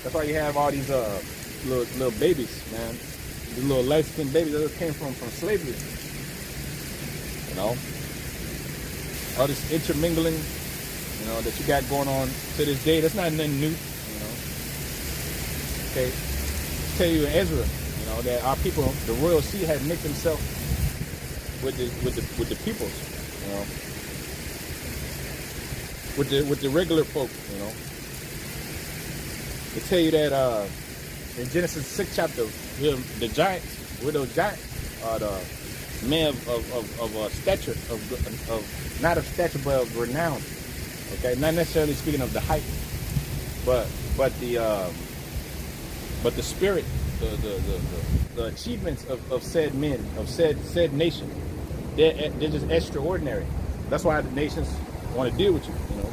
that's why you have all these little babies, man. The little light-skinned babies that came from slavery. You know, all this intermingling, you know, that you got going on to this day. That's not nothing new. You know, okay. I'll tell you in Ezra, you know, that our people, the royal seed, had mixed themselves with the peoples, you know, with the regular folk, you know. They tell you that in Genesis 6th chapter, the giants, we're those giants, are the men of stature, of not of stature but of renown. Okay, not necessarily speaking of the height, but the spirit, the achievements of said men, of said nation. They're just extraordinary. That's why the nations want to deal with you. You know,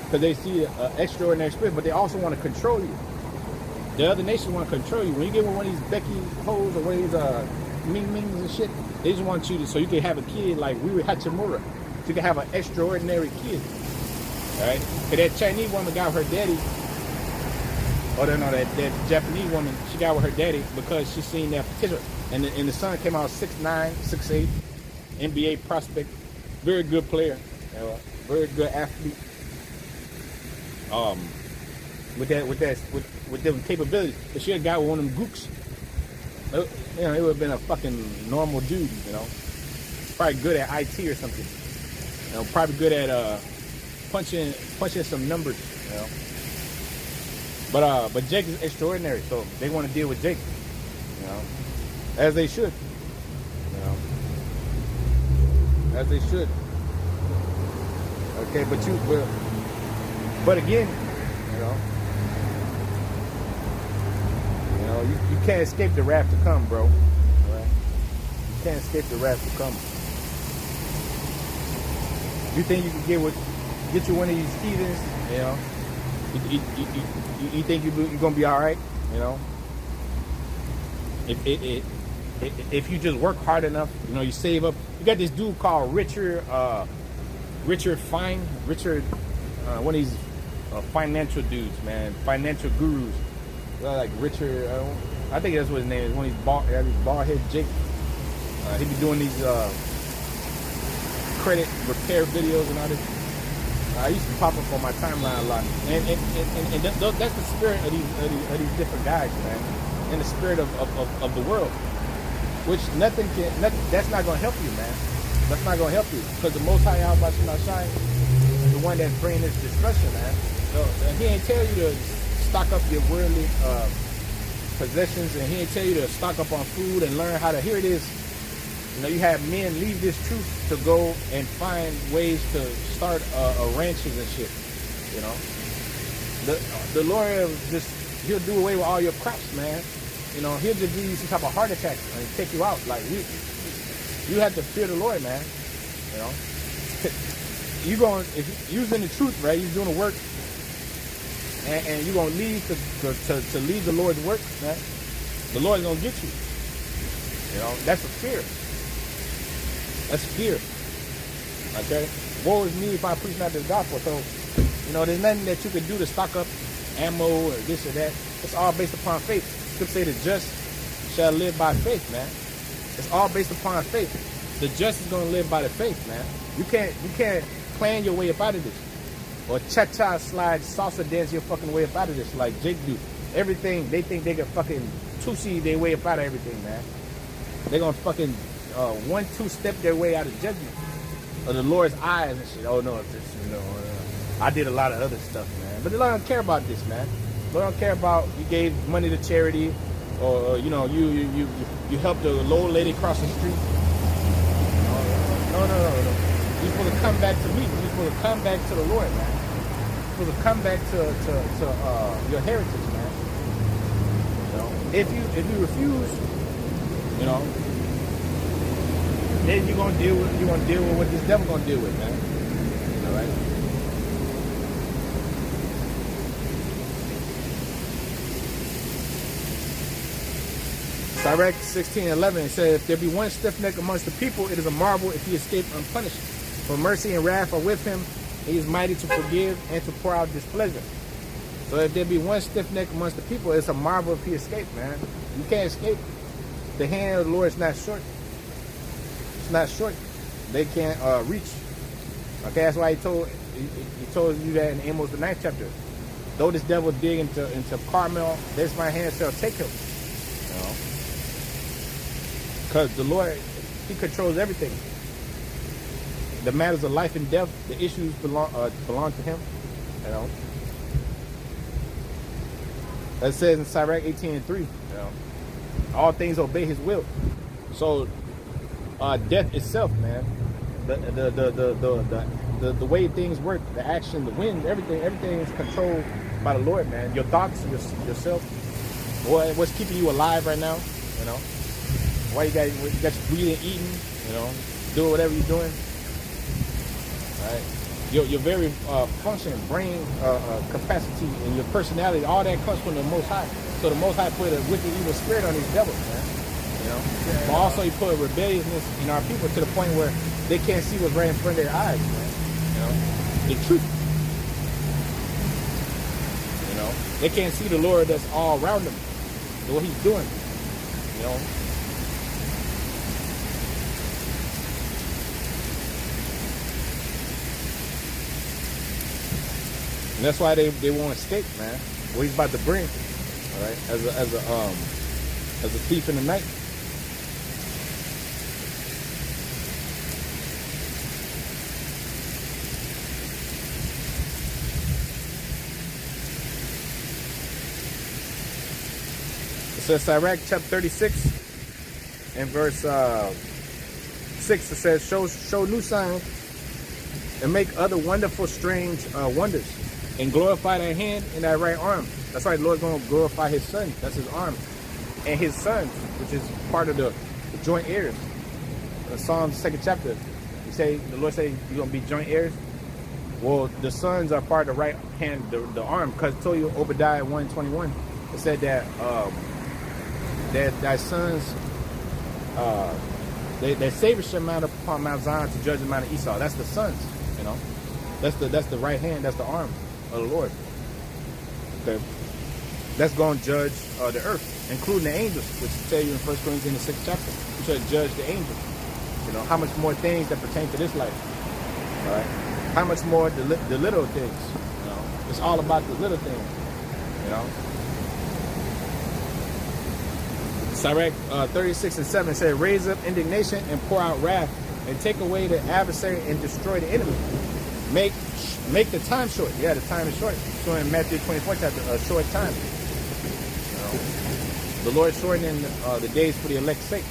because they see an extraordinary spirit, but they also want to control you. The other nations want to control you. When you get with one of these Becky hoes or one of these Ming Mings and shit, they just want you to, so you can have a kid like we were Hachimura. So you can have an extraordinary kid. Alright? Because that Chinese woman got with her daddy, or no, that Japanese woman, she got with her daddy because she seen that potential. And the son came out 6'9", 6'8", NBA prospect, very good player, very good athlete. With them capabilities, if she had got one of them gooks, it would have been a fucking normal dude, Probably good at IT or something. Probably good at punching some numbers, But Jake is extraordinary, so they want to deal with Jake, as they should, as they should. Okay, but again, you can't escape the wrath to come, bro. All right? You can't escape the wrath to come. You think you can get you one of these heathens, you think you're gonna be all right, If you just work hard enough, you save up. You got this dude called Richard Fine, one of these financial dudes, man, financial gurus. Like Richard, I think that's what his name is. One of these bald head Jake. He be doing these credit repair videos and all this. I used to pop up on my timeline a lot, and that's the spirit of these different guys, man, and the spirit of the world. Which nothing that's not gonna help you, man. That's not gonna help you, because the Most High Yahweh Shai is the one that's bringing this destruction, man. So he ain't tell you to stock up your worldly possessions, and he ain't tell you to stock up on food and learn how to. Here it is. You have men leave this truth to go and find ways to start ranches and shit. The Lord he'll do away with all your crops, man. He'll just give you some type of heart attack and take you out. Like you have to fear the Lord, man. If you're using the truth, right? You're doing the work, and you're gonna leave to leave the Lord's work, man. The Lord's gonna get you. That's a fear. That's fear. Okay? Woe is me if I preach not this gospel. So, there's nothing that you can do to stock up ammo or this or that. It's all based upon faith. You could say the just shall live by faith, man. It's all based upon faith. The just is gonna live by the faith, man. You can't plan your way up out of this. Or cha-cha slide salsa dance your fucking way up out of this like Jake do. Everything, they think they can fucking Toosie their way up out of everything, man. They're gonna fucking 1-2 step their way out of judgment of the Lord's eyes and shit. Oh no, it's just, I did a lot of other stuff, man. But the Lord don't care about this, man. The Lord don't care about you gave money to charity, or you helped a low lady cross the street. No. You're supposed to come back to me. You're supposed to come back to the Lord, man. You're supposed to come back to your heritage, man. If you refuse, then you're gonna deal with what this devil gonna deal with, man. All right. Sirach 16:11 says, "If there be one stiff neck amongst the people, it is a marvel if he escape unpunished. For mercy and wrath are with him. He is mighty to forgive and to pour out displeasure." So if there be one stiff neck amongst the people, it's a marvel if he escape, man. You can't escape. The hand of the Lord is not short. It's not short. They can't reach. Okay, that's why he told you that in Amos the 9th chapter. Though this devil dig into Carmel, there's my hand shall take him. Because the Lord, he controls everything. The matters of life and death, the issues belong to him. That says in Sirach 18:3. All things obey his will. So death itself, man, the way things work, the action, the wind, everything is controlled by the Lord, man. Your thoughts, yourself, what's keeping you alive right now, why you got your breathing, eating, doing whatever you're doing, right? your very function, brain capacity, and your personality, all that comes from the Most High. So the Most High put a wicked evil spirit on these devils, man. You know, but also he put rebelliousness in our people to the point where they can't see what's right in front of their eyes, man. You know, the truth. You know, they can't see the Lord that's all around them, what He's doing. You know. And that's why they won't escape, man. What He's about to bring, all right, as a thief in the night. It says Sirach chapter 36 and verse 6. It says, show new signs and make other wonderful, strange wonders, and glorify thy hand and thy right arm. That's why the Lord's going to glorify His son. That's His arm. And His sons, which is part of the joint heirs. Psalms 2nd chapter. The Lord say you're going to be joint heirs. Well, the sons are part of the right hand, the arm. Because I told you, Obadiah 1:21, it said that thy sons, their Savior shall mount upon Mount Zion to judge the Mount of Esau. That's the sons, you know. That's the right hand, that's the arm of the Lord. Okay. That's going to judge the earth, including the angels, which tell you in 1 Corinthians 6th chapter. You shall judge the angels. You know, how much more things that pertain to this life. All right. How much more the little things. You know, it's all about the little things. You know. Sirach 36:7 said, raise up indignation and pour out wrath, and take away the adversary and destroy the enemy. Make the time short. Yeah, the time is short. So in Matthew 24 chapter, a short time. You know, the Lord shortening the days for the elect's sake.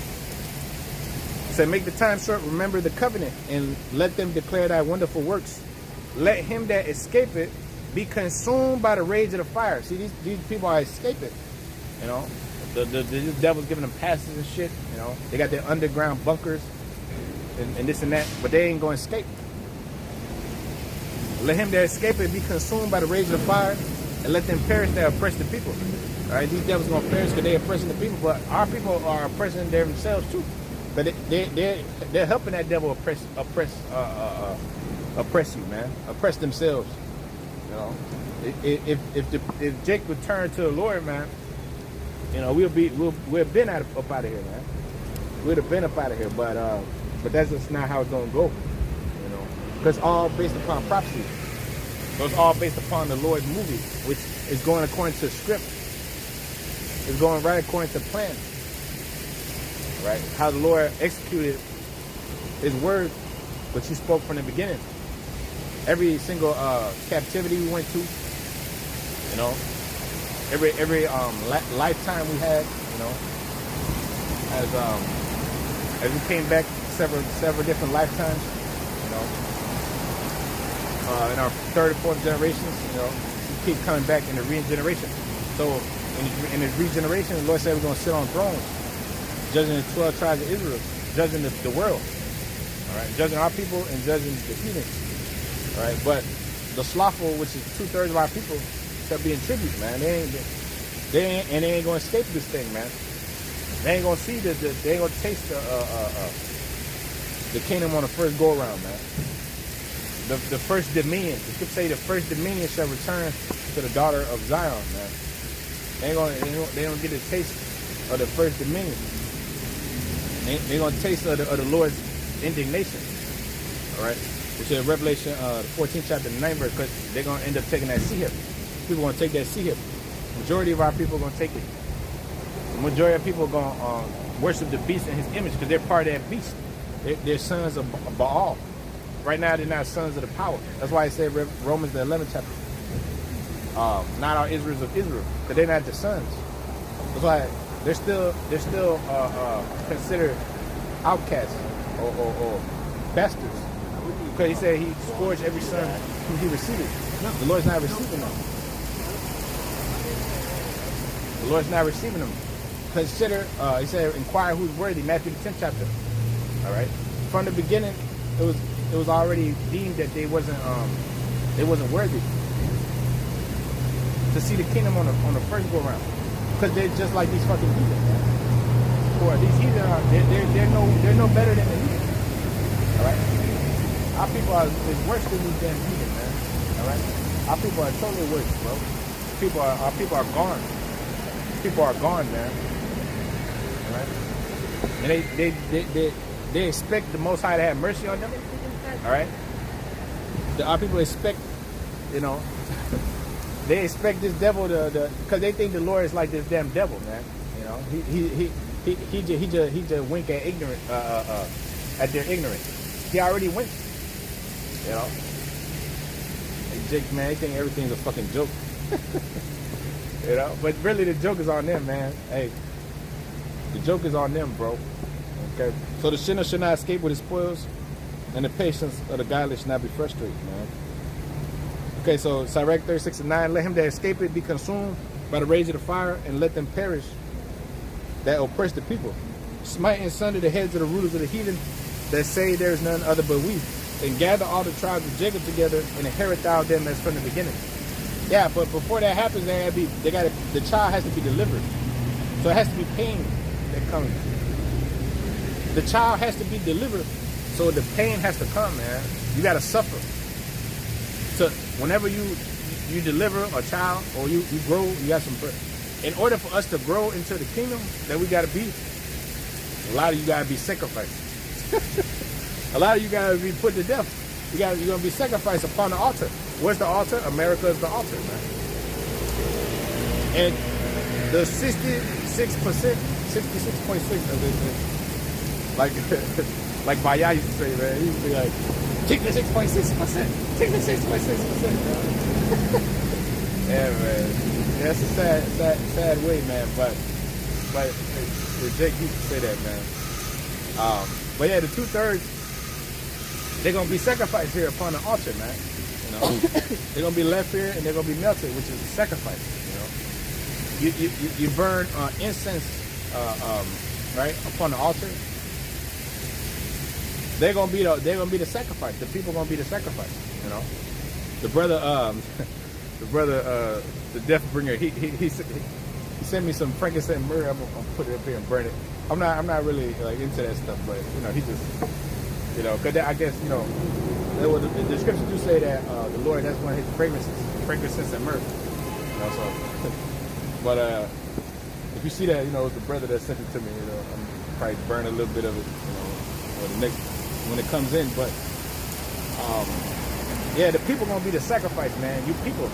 He said, make the time short, remember the covenant, and let them declare thy wonderful works. Let him that escape it be consumed by the rage of the fire. See, these people are escaping. You know, the devil's giving them passes and shit. You know, they got their underground bunkers and this and that, but they ain't going to escape. Let him that escape it be consumed by the rage of the fire, and let them perish that oppress the people. All right, these devils going to perish because they're oppressing the people, but our people are oppressing themselves too. But they're helping that devil oppress you, man. Oppress themselves. You know, if Jake would turn to the Lord, man, you know, we've been up out of here, man. We'd have been up out of here, but that's just not how it's gonna go. You know, because all based upon prophecy. So it's all based upon the Lord's movie, which is going according to script. It's going right according to plan. Right? How the Lord executed His word, which He spoke from the beginning. Every single captivity we went to, you know, every lifetime we had, you know, as we came back several different lifetimes, you know, in our third and fourth generations, you know, we keep coming back in the regeneration. So in the regeneration, the Lord said we're going to sit on thrones, judging the 12 tribes of Israel, judging the world, all right, judging our people and judging the heathens, all right. But the slothful, which is 2/3 of our people, shall be in tribute, man. They ain't going to escape this thing, man. They ain't going to see they ain't going to taste the kingdom on the first go around, man. The first dominion. The scripture say the first dominion shall return to the daughter of Zion, man. They don't get a taste of the first dominion. They gonna taste of the Lord's indignation. All right, which is Revelation the 14th chapter 9 verse. Because they're gonna end up taking that sea hip. People gonna take that sea hip. Majority of our people are gonna take it. The majority of people are gonna worship the beast and his image because they're part of that beast. They're sons of Baal. Right now, they're not sons of the power. That's why I say Romans the 11th chapter. Not our Israels of Israel, because they're not the sons. That's why they're still considered outcasts or bastards. Because He said He scourged every son whom He received. No, the Lord's not receiving them. The Lord's not receiving them. Consider, He said, inquire who's worthy. Matthew the 10th chapter. All right. From the beginning, it was it was already deemed that they wasn't worthy to see the kingdom on the first go round, because they're just like these fucking heathen, man. Or these heathen are they're no better than the heathen. All right, our people is worse than these damn heathen, man. All right, our people are totally worse, bro. Our people are gone. People are gone, man. All right, and they expect the Most High to have mercy on them. All right, our people expect, you know, they expect this devil to, because they think the Lord is like this damn devil, man. You know, he just wink at ignorant, at their ignorance. He already winked. You know, hey, Jake, man, they think everything's a fucking joke. You know, but really the joke is on them, man. Hey, the joke is on them, bro. Okay, so the sinner should not escape with his spoils, and the patience of the godly should not be frustrated, man. Okay, so Sirach 36:9, let him that escape it be consumed by the rage of the fire, and let them perish that oppress the people. Smite and sunder the heads of the rulers of the heathen that say there is none other but we, and gather all the tribes of Jacob together, and inherit thou them as from the beginning. Yeah, but before that happens, the child has to be delivered. So it has to be pain that comes. The child has to be delivered, so the pain has to come, man. You gotta suffer. So whenever you deliver a child or you grow, you got some birth. In order for us to grow into the kingdom that we gotta be, a lot of you gotta be sacrificed. A lot of you gotta be put to death. You're gonna be sacrificed upon the altar. Where's the altar? America is the altar, man. And the 66%, 66.6 of it, like Baya used to say, man. He used to be like, take the 6.6%, take the 6.6%. Yeah, man. Yeah, that's a sad way, man. But Jake used to say that, man. But yeah, the 2/3, they're gonna be sacrificed here upon the altar, man. You know, they're gonna be left here and they're gonna be melted, which is a sacrifice. You know, you burn incense, right, upon the altar. They're gonna be the sacrifice. The people gonna be the sacrifice. You know, the death bringer. He sent me some frankincense and myrrh. I'm gonna put it up here and burn it. I'm not really like into that stuff, but you know, he just, you know, because I guess, you know, the scriptures do say that the Lord, that's one of his fragrances, frankincense and myrrh. You know, so, but if you see that, you know, it's the brother that sent it to me. You know, I'm probably burn a little bit of it, you know, or the next when it comes in. But yeah, the people gonna be the sacrifice, man. You people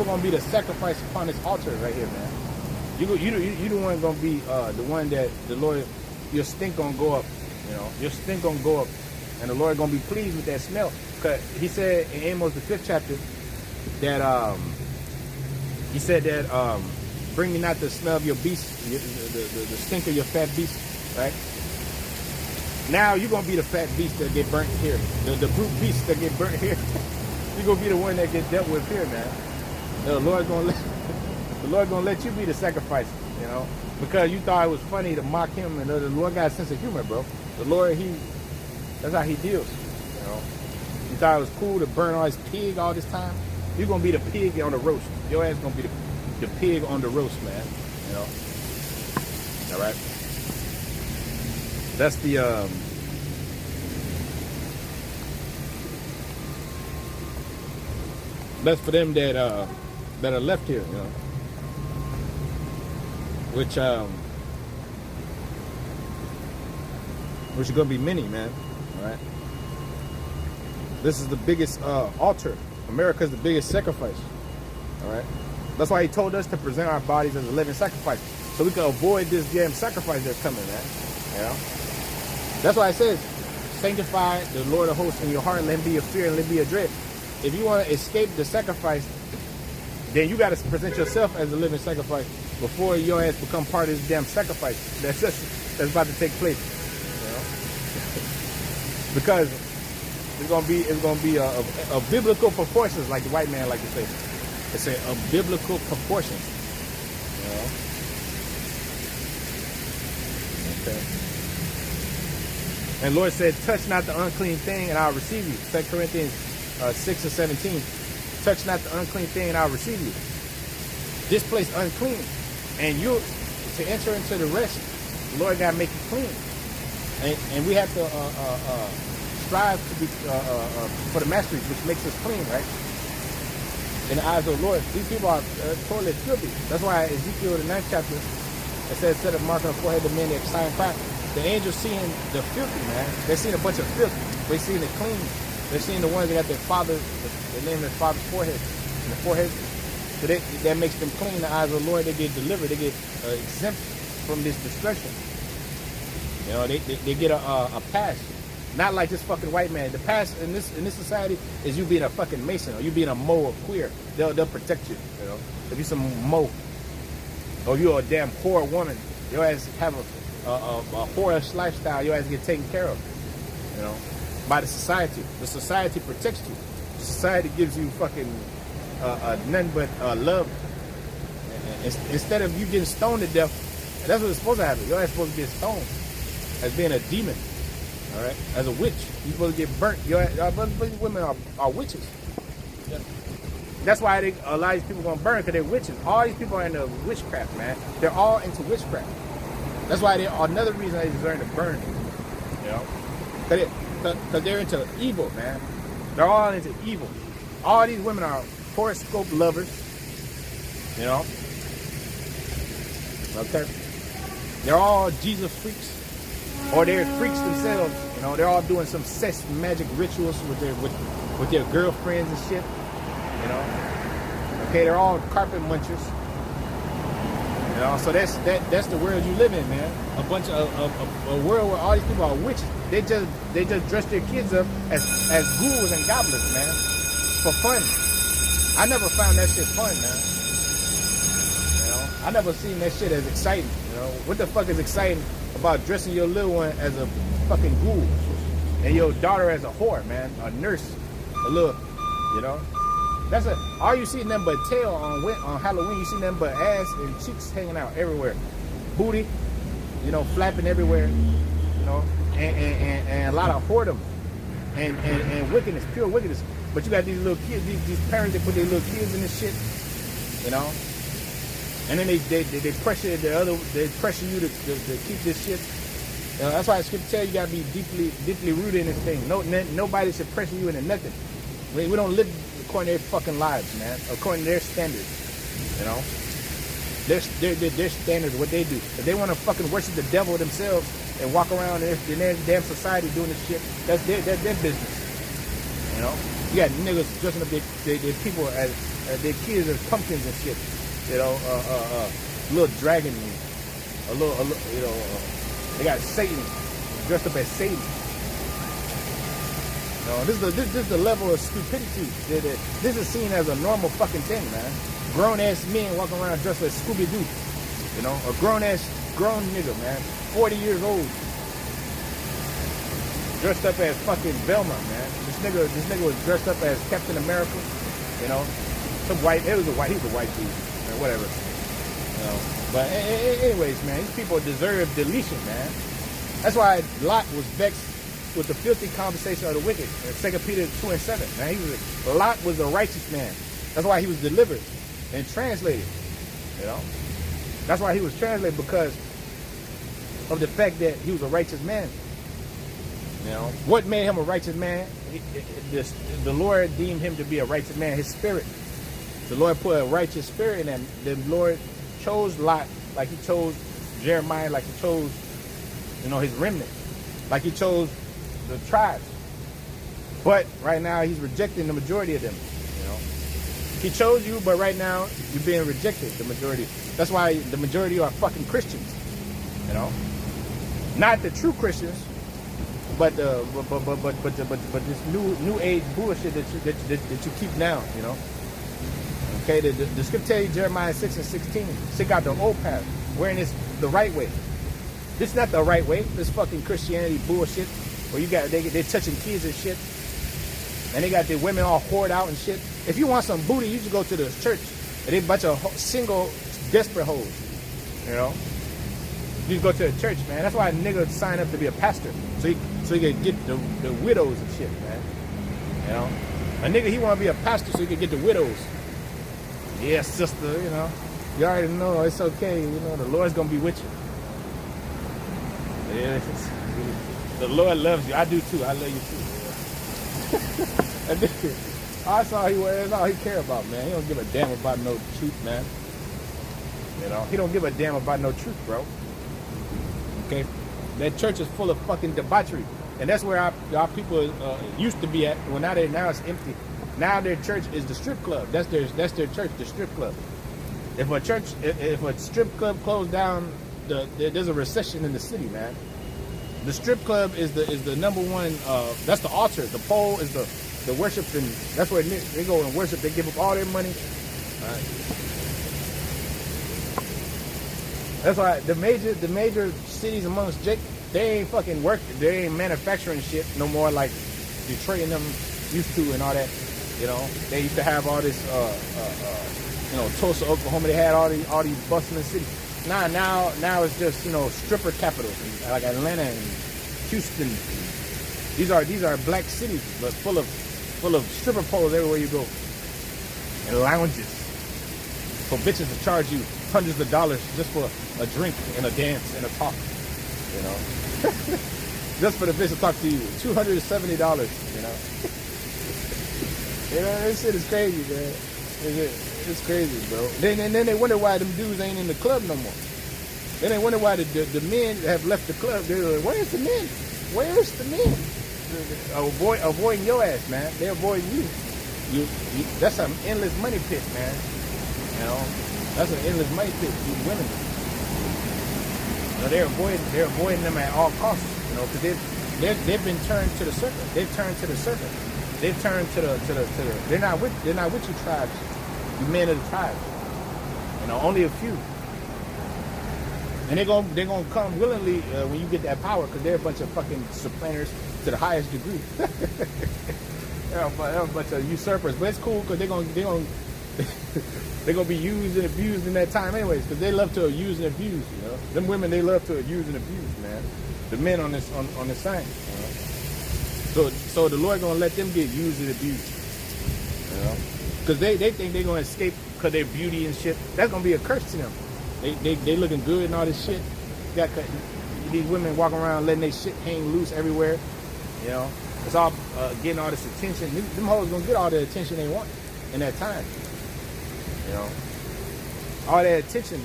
gonna be the sacrifice upon this altar right here, man. You the one gonna be the one that the Lord, your stink gonna go up. You know, your stink gonna go up, and the Lord gonna be pleased with that smell. Cause he said in Amos the 5th chapter that he said that bring me not the smell of your beast, the stink of your fat beast, right? Now you're gonna be the fat beast that get burnt here, the brute beast that get burnt here. You're gonna be the one that get dealt with here, man. The Lord gonna let you be the sacrifice, you know, because you thought it was funny to mock him, and the Lord got a sense of humor, bro. The Lord, that's how he deals, you know. You thought it was cool to burn all his pig all this time. You're gonna be the pig on the roast. Your ass gonna be the pig on the roast, man. You know. All right. That's the that's for them that are left here, you know. Which are gonna be many, man. All right. This is the biggest altar. America is the biggest sacrifice. All right. That's why he told us to present our bodies as a living sacrifice, so we can avoid this damn sacrifice that's coming, man. You know. That's why it says, sanctify the Lord of hosts in your heart, let him be your fear and let him be your dread. If you want to escape the sacrifice, then you got to present yourself as a living sacrifice before your ass become part of this damn sacrifice that's about to take place. You know? Because it's gonna be a biblical proportions, like the white man like to say. It's a biblical proportions. You know? Okay. And the Lord said, touch not the unclean thing and I'll receive you. 2 Corinthians 6 and 17. Touch not the unclean thing and I'll receive you. This place unclean. And you, to enter into the rest, the Lord got to make you clean. And we have to strive to be for the mastery, which makes us clean, right? In the eyes of the Lord. These people are totally filthy. That's why Ezekiel, the 9th chapter, it says, set a mark on the forehead of the men that sign pride. The angels seeing the filthy, man. They're seeing a bunch of filth. They're seeing the clean. They're seeing the ones that got their father, the name of their father's forehead. And the forehead. So that makes them clean in the eyes of the Lord. They get delivered. They get exempt from this destruction. You know, they get a pass. Not like this fucking white man. The pass in this society is you being a fucking Mason or you being a Mo or queer. They'll protect you. You know, if you're some Mo or you're a damn poor woman, your ass have a whorish lifestyle. Your ass get taken care of. You know, by the society. The society protects you. The society gives you fucking nothing but love. Instead of you getting stoned to death, that's what's supposed to happen. Your ass supposed to get stoned as being a demon. All right, as a witch, you're supposed to get burnt. Women are witches. Yeah. That's why a lot of these people gonna burn, because they're witches. All these people are into witchcraft, man. They're all into witchcraft. That's why another reason they deserve to burn. You know, because they're into evil, man. They're all into evil. All these women are horoscope lovers. You know. Okay. They're all Jesus freaks. Or they're freaks themselves, you know. They're all doing some sex magic rituals with their girlfriends and shit, you know. Okay, they're all carpet munchers, you know. So that's the world you live in, man. A bunch of a world where all these people are witches. They just dress their kids up as ghouls and goblins, man, for fun. I never found that shit fun, man. You know, I never seen that shit as exciting. You know, what the fuck is exciting about dressing your little one as a fucking ghoul and your daughter as a whore, man, a nurse, a little, you know? That's all you see nothing but tail on Halloween. You see nothing but ass and cheeks hanging out everywhere, booty, you know, flapping everywhere, you know, and a lot of whoredom and wickedness, pure wickedness. But you got these little kids, these parents that put their little kids in this shit, you know. And then they pressure they pressure you to keep this shit. You know, that's why the scripture tells you gotta be deeply rooted in this thing. Nobody should pressure you into nothing. We don't live according to their fucking lives, man. According to their standards. You know? Their standards, what they do. If they want to fucking worship the devil themselves and walk around in their damn society doing this shit, that's their business. You know? You got niggas dressing up their people as their kids as pumpkins and shit. You know, little dragon, a little, you know, they got Satan dressed up as Satan. You know, this is the level of stupidity. This is seen as a normal fucking thing, man. Grown ass men walking around dressed like Scooby Doo. You know, a grown nigga, man, 40 years old, dressed up as fucking Velma, man. This nigga was dressed up as Captain America. You know, he was a white dude. Whatever, you know. But anyways, man, these people deserve deletion, man. That's why Lot was vexed with the filthy conversation of the wicked. 2 Peter 2 and 7, man. Lot was a righteous man. That's why he was delivered and translated. You know, that's why he was translated, because of the fact that he was a righteous man. You know, what made him a righteous man? The Lord deemed him to be a righteous man. His spirit. The Lord put a righteous spirit in him. The Lord chose Lot like he chose Jeremiah, like he chose, you know, his remnant, like he chose the tribes. But right now he's rejecting the majority of them. You know, he chose you, but right now you're being rejected. The majority. That's why the majority are fucking Christians. You know, not the true Christians, but this new age bullshit that you keep now. You know. Okay, the scripture tells you, Jeremiah 6 and 16, seek out the old path, wherein it's the right way. This is not the right way. This fucking Christianity bullshit, where they're touching kids and shit, and they got their women all whored out and shit. If you want some booty, you just go to the church, and they a bunch of single, desperate hoes. You know, you just go to the church, man. That's why a nigga sign up to be a pastor, so so he could get the widows and shit, man. You know, a nigga he want to be a pastor so he could get the widows. Yeah, sister, you know, you already know it's okay. You know, the Lord's gonna be with you. Yeah, the Lord loves you. I do too. I love you too. And that's all that's all he care about, man. He don't give a damn about no truth, man. You know, he don't give a damn about no truth, bro. Okay, that church is full of fucking debauchery, and that's where our people used to be at. Well, now it's empty. Now their church is the strip club. That's their church, the strip club. If a strip club closed down, there's a recession in the city, man. The strip club is the number one. That's the altar. The pole is the worship, and that's where they go and worship. They give up all their money. All right. That's why the major cities amongst Jake, they ain't fucking working. They ain't manufacturing shit no more like Detroit and them used to and all that. You know, they used to have all this, you know, Tulsa, Oklahoma. They had all these bustling cities. Now it's just, you know, stripper capitals like Atlanta and Houston. These are black cities, but full of stripper poles everywhere you go, and lounges for bitches to charge you hundreds of dollars just for a drink and a dance and a talk. You know, just for the bitch to talk to you, $270. You know. You know, this shit is crazy, man. It's crazy, bro. Then they wonder why them dudes ain't in the club no more. Then they wonder why the men have left the club. They're like, where's the men? Where's the men? Avoiding your ass, man. They avoid you. You. That's an endless money pit, man. You know, that's an endless money pit. These women. You know, they're avoiding them at all costs. You know, because they've been turned to the serpent. They've turned to the serpent. They've turned to the. They're not with you tribes. You men of the tribes. You know, only a few. And they're gonna come willingly when you get that power, because they're a bunch of fucking supplanters to the highest degree. They're a bunch of usurpers, but it's cool because they're gonna be used and abused in that time anyways, because they love to use and abuse. You know, them women, they love to use and abuse, man. The men on this side. You know? So the Lord gonna let them get used and abused. You know, because they think they're gonna escape because they're beauty and shit. That's gonna be a curse to them. They looking good and all this shit. Got these women walking around letting their shit hang loose everywhere. You know, it's all getting all this attention. Them hoes gonna get all the attention they want in that time. You know, all that attention,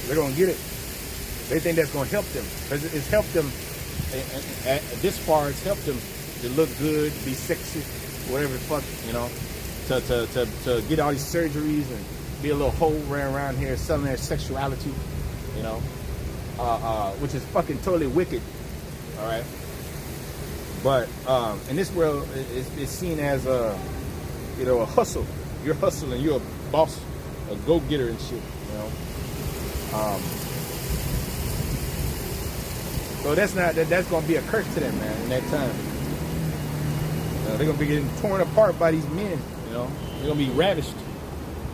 they're gonna get it. They think that's gonna help them, because it's helped them. At this far, it's helped them to look good, be sexy, whatever the fuck, you know, to get all these surgeries and be a little hoe running around here selling their sexuality, you know, which is fucking totally wicked. All right, but in this world, it's seen as you know, a hustle. You're hustling. You're a boss, a go-getter and shit. You know. So that's gonna be a curse to them, man. In that time, they're gonna be getting torn apart by these men. You know, they're gonna be ravished.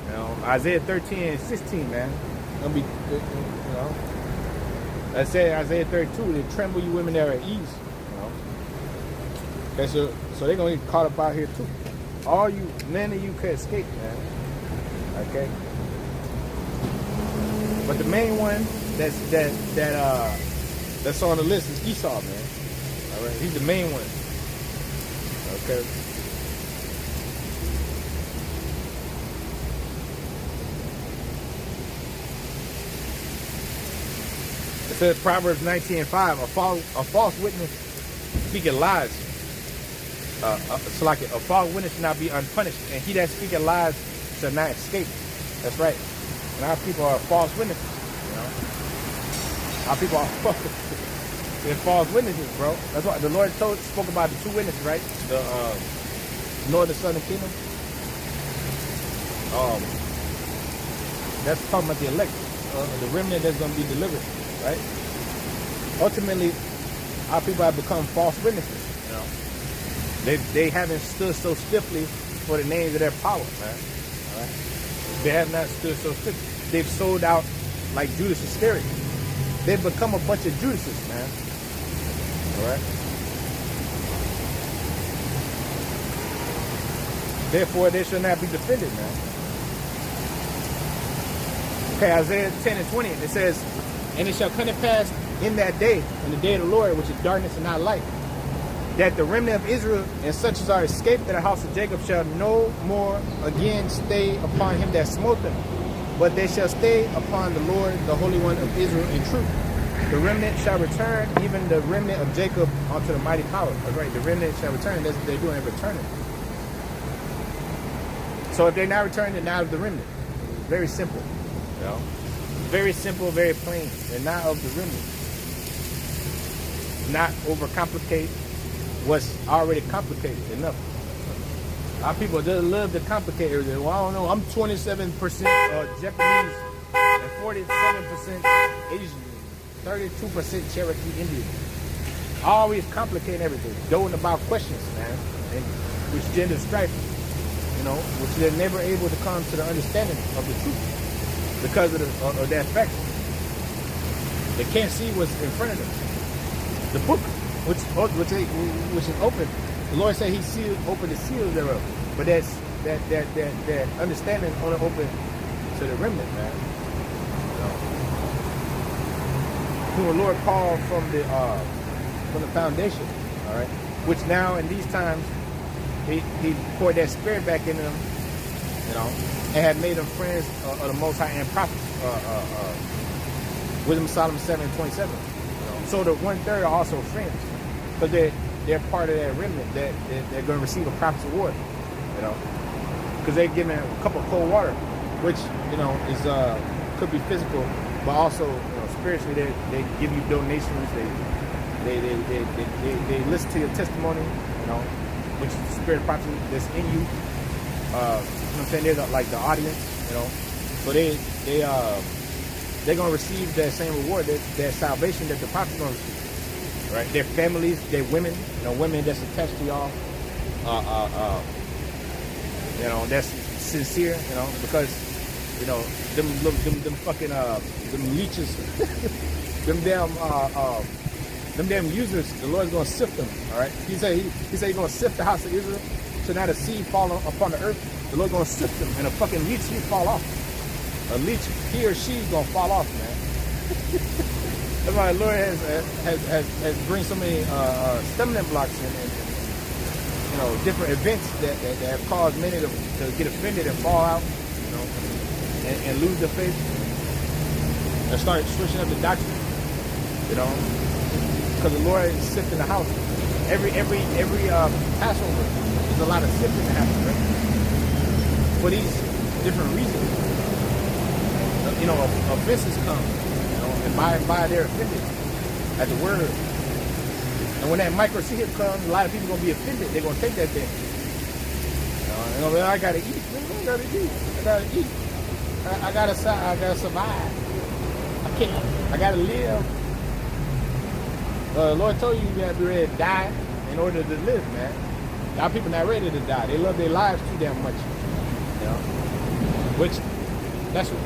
You know, Isaiah 13:16, man. Gonna be, you know. I said Isaiah 32. They tremble, you women that are at ease. You know. Okay, so they're gonna get caught up out here too. All you, none of you could escape, man. Okay. But the main one that's on the list is Esau, man. All right, he's the main one. Okay. It says Proverbs 19:5, a false witness speaking lies. So like a false witness should not be unpunished, and he that speaketh lies shall not escape. That's right. And our people are false witnesses. You know, our people are they're false witnesses, bro. That's why the Lord spoke about the two witnesses, right? The northern and southern kingdom. That's talking about the elect, the remnant that's going to be delivered, right? Ultimately, our people have become false witnesses. You know, they haven't stood so stiffly for the names of their power, man. All right, they have not stood so stiffly. They've sold out like Judas Iscariot. They've become a bunch of Judases, man. All right. Therefore, they shall not be defended, man. Okay, Isaiah 10 and 20, it says, and it shall come to pass in that day, in the day of the Lord, which is darkness and not light, that the remnant of Israel and such as are escaped of the house of Jacob shall no more again stay upon him that smote them, but they shall stay upon the Lord, the Holy One of Israel, in truth. The remnant shall return, even the remnant of Jacob, unto the mighty power. That's right, the remnant shall return. That's what they're doing, they're returning. So if they're not returning, they're not of the remnant. Very simple. You know? Very simple, very plain. They're not of the remnant. Not overcomplicate what's already complicated enough. A lot of people just love to complicate everything. Well, I don't know, I'm 27% Japanese and 47% Asian, 32% Cherokee Indian. Always complicate everything. Going about questions, man. And which gender strife, you know, which they're never able to come to the understanding of the truth. Because of that fact. They can't see what's in front of them. The book, which is open, the Lord said He opened the seals thereof. But that understanding only open to the remnant, man. You know? Who the Lord called from the foundation, all right. Which now in these times, He poured that Spirit back into them, you know. And had made them friends of the Most High and prophets. Wisdom of Solomon 7:27. You know? So the 1/3 are also friends, because they're part of that remnant that they're going to receive a prophet's award. You know, because they're given a cup of cold water, which you know is could be physical, but also you know spiritually. They give you donations. They listen to your testimony. You know, which is the spirit of prophecy that's in you. You know what I'm saying? They're like the audience, you know. So they're gonna receive that same reward, that salvation that the prophet's gonna receive. Right? Their families, their women, you know, women that's attached to y'all, you know, that's sincere, you know, because you know, them fucking them leeches, them damn users, the Lord's gonna sift them, all right? He said he's gonna sift the house of Israel. So now the seed fall upon the earth, the Lord's gonna sift them, and a fucking leech, he fall off. A leech, he or she's gonna fall off, man. That's why the Lord has bring so many stumbling blocks and you know different events that have caused many to get offended and fall out, you know, and lose their faith and start switching up the doctrine, you know, because the Lord is sifting the house. Every Passover. There's a lot of sifting that happens, right? For these different reasons. You know, offenses come, you know, and by and by they're offended at the word. And when that microseed comes, a lot of people are going to be offended. They're going to take that thing. You know, I got to eat. I got to eat. I got to eat. I got to survive. I can't. I got to live. The Lord told you got to be ready to die in order to live, man. A lot of people not ready to die. They love their lives too damn much. You know? Which, that's what,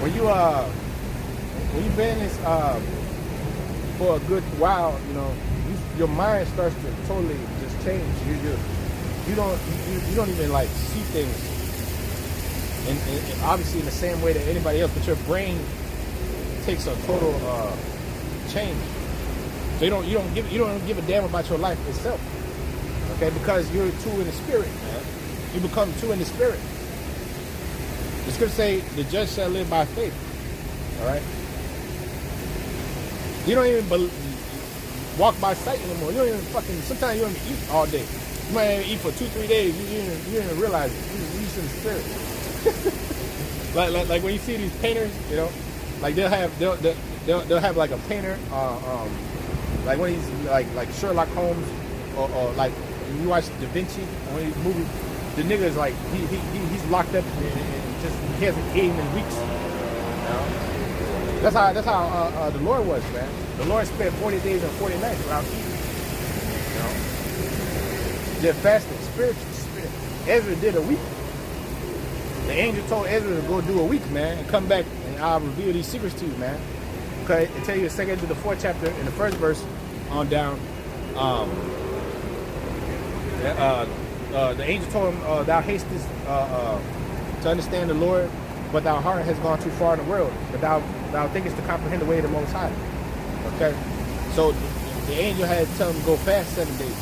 when you been in this for a good while, you know, your mind starts to totally just change. You don't even like see things and obviously in the same way that anybody else, but your brain takes a total change. So you don't give a damn about your life itself, okay? Because you're two in the spirit, man. You become two in the spirit. The scripture say the just shall live by faith. All right. You don't even walk by sight anymore. You don't even fucking. Sometimes you don't even eat all day. You might even eat for 2-3 days. You don't even realize it. You're just in the spirit. like when you see these painters, you know, like they'll have like a painter. Like when he's like Sherlock Holmes or like when you watch Da Vinci, one of these movies, the nigga's like he's locked up and just he hasn't eaten in weeks. You know? That's how the Lord was, man. The Lord spent 40 days and 40 nights without eating. You know, they're fasting, spiritual. Ezra did a week. The angel told Ezra to go do a week, man, and come back and I'll reveal these secrets to you, man. Okay, it tell you in 2 to the 4th chapter, in the first verse on down. The angel told him, "Thou hastest to understand the Lord, but thy heart has gone too far in the world. But thou thinkest to comprehend the way of the Most High." Okay, so the angel had to tell him to go fast 7 days.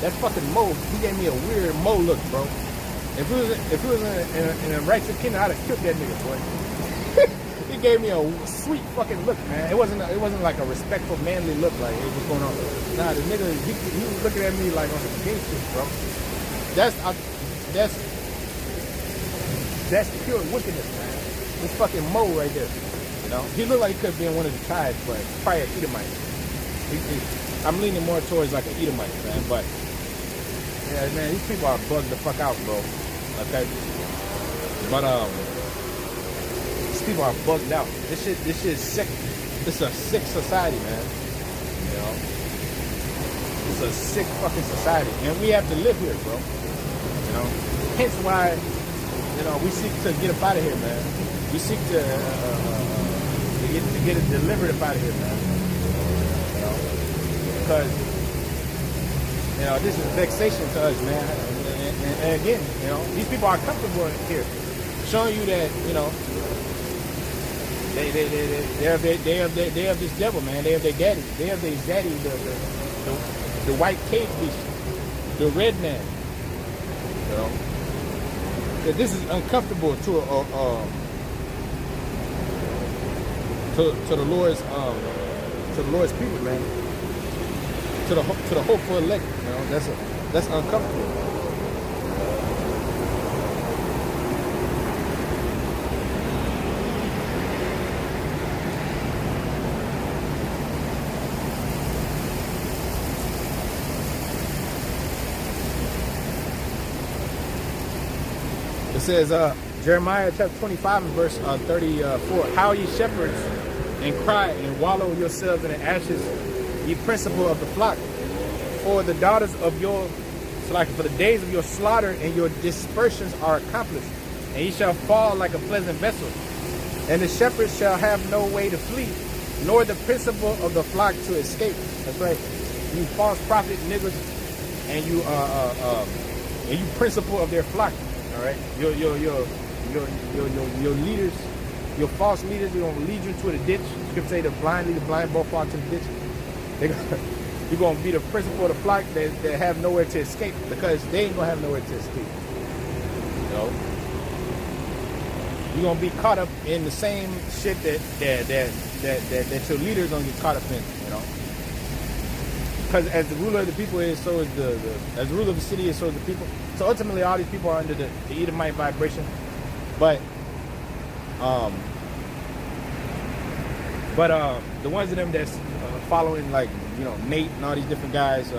That fucking Mo, he gave me a weird Mo look, bro. If it was in a righteous kingdom, I'd have killed that nigga, boy. He gave me a sweet fucking look, man. It wasn't like a respectful, manly look, like, hey, what's going on? Nah, the nigga, he was looking at me like on some gay shit, bro. That's pure wickedness, man. This fucking Mo right there, you know. He looked like he could have been one of the tribes, but probably an Edomite. I'm leaning more towards like an Edomite, man. But yeah, man, these people are bugged the fuck out, bro. Okay, but these people are bugged out. This shit is sick. It's a sick society, man. You know, it's a sick fucking society, and we have to live here, bro. You know, hence why, you know, we seek to get up out of here, man. We seek to get it delivered up out of here, man. You know, because, you know, this is vexation to us, man. And again, you know, these people are comfortable here, showing you that, you know, they have this devil, man. They have their daddy. They have their daddy, the white cave beast, the red man. You know, that this is uncomfortable to the Lord's people, man. To the hopeful elect, you know, that's uncomfortable. It says, Jeremiah chapter 25 and verse 34, "How ye shepherds, and cry and wallow yourselves in the ashes, ye principal of the flock, for the daughters of your, for the days of your slaughter and your dispersions are accomplished, and ye shall fall like a pleasant vessel, and the shepherds shall have no way to flee, nor the principal of the flock to escape." That's right, you false prophet niggas, and you principal of their flock. All right, your leaders, your false leaders, they're gonna lead you to the ditch. You can say the blind lead the blind, both fall to the ditch. You're gonna be the principal of the flock that have nowhere to escape, because they ain't gonna have nowhere to escape. You know, you're gonna be caught up in the same shit that your leaders gonna get caught up in. You know, because as the ruler of the people is, so is as the ruler of the city is, so is the people. So ultimately, all these people are under the Edomite vibration, but the ones of them that's following, like, you know, Nate and all these different guys,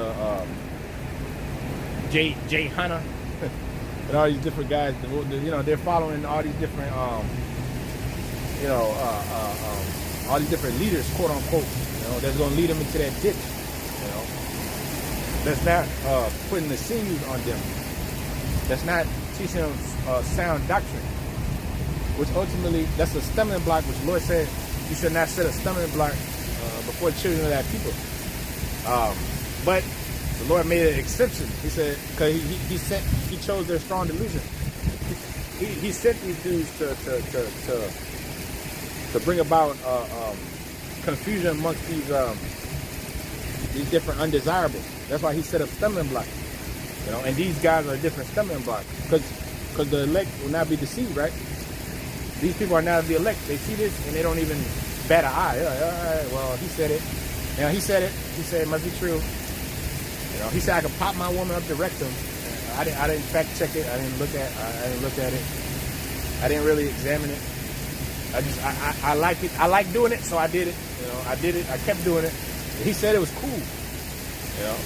Jay Hanna and all these different guys, you know, they're following all these different all these different leaders, quote unquote, you know, that's gonna lead them into that ditch, you know, that's not putting the sinews on them. That's not teaching them sound doctrine, which ultimately, that's a stumbling block, which the Lord said, you should not set a stumbling block before the children of that people. But the Lord made an exception. He said, because he chose their strong delusion. He sent these dudes to bring about confusion amongst these different undesirables. That's why he set up stumbling blocks. You know, and these guys are different stumbling blocks, because the elect will not be deceived, right? These people are not the elect. They see this and they don't even bat an eye. All right, well, he said it. You know, he said it. He said it must be true. You know, he said I could pop my woman up the rectum. I didn't fact check it. I didn't look at it. I didn't really examine it. I like it. I like doing it, so I did it. You know, I did it. I kept doing it. He said it was cool. You know.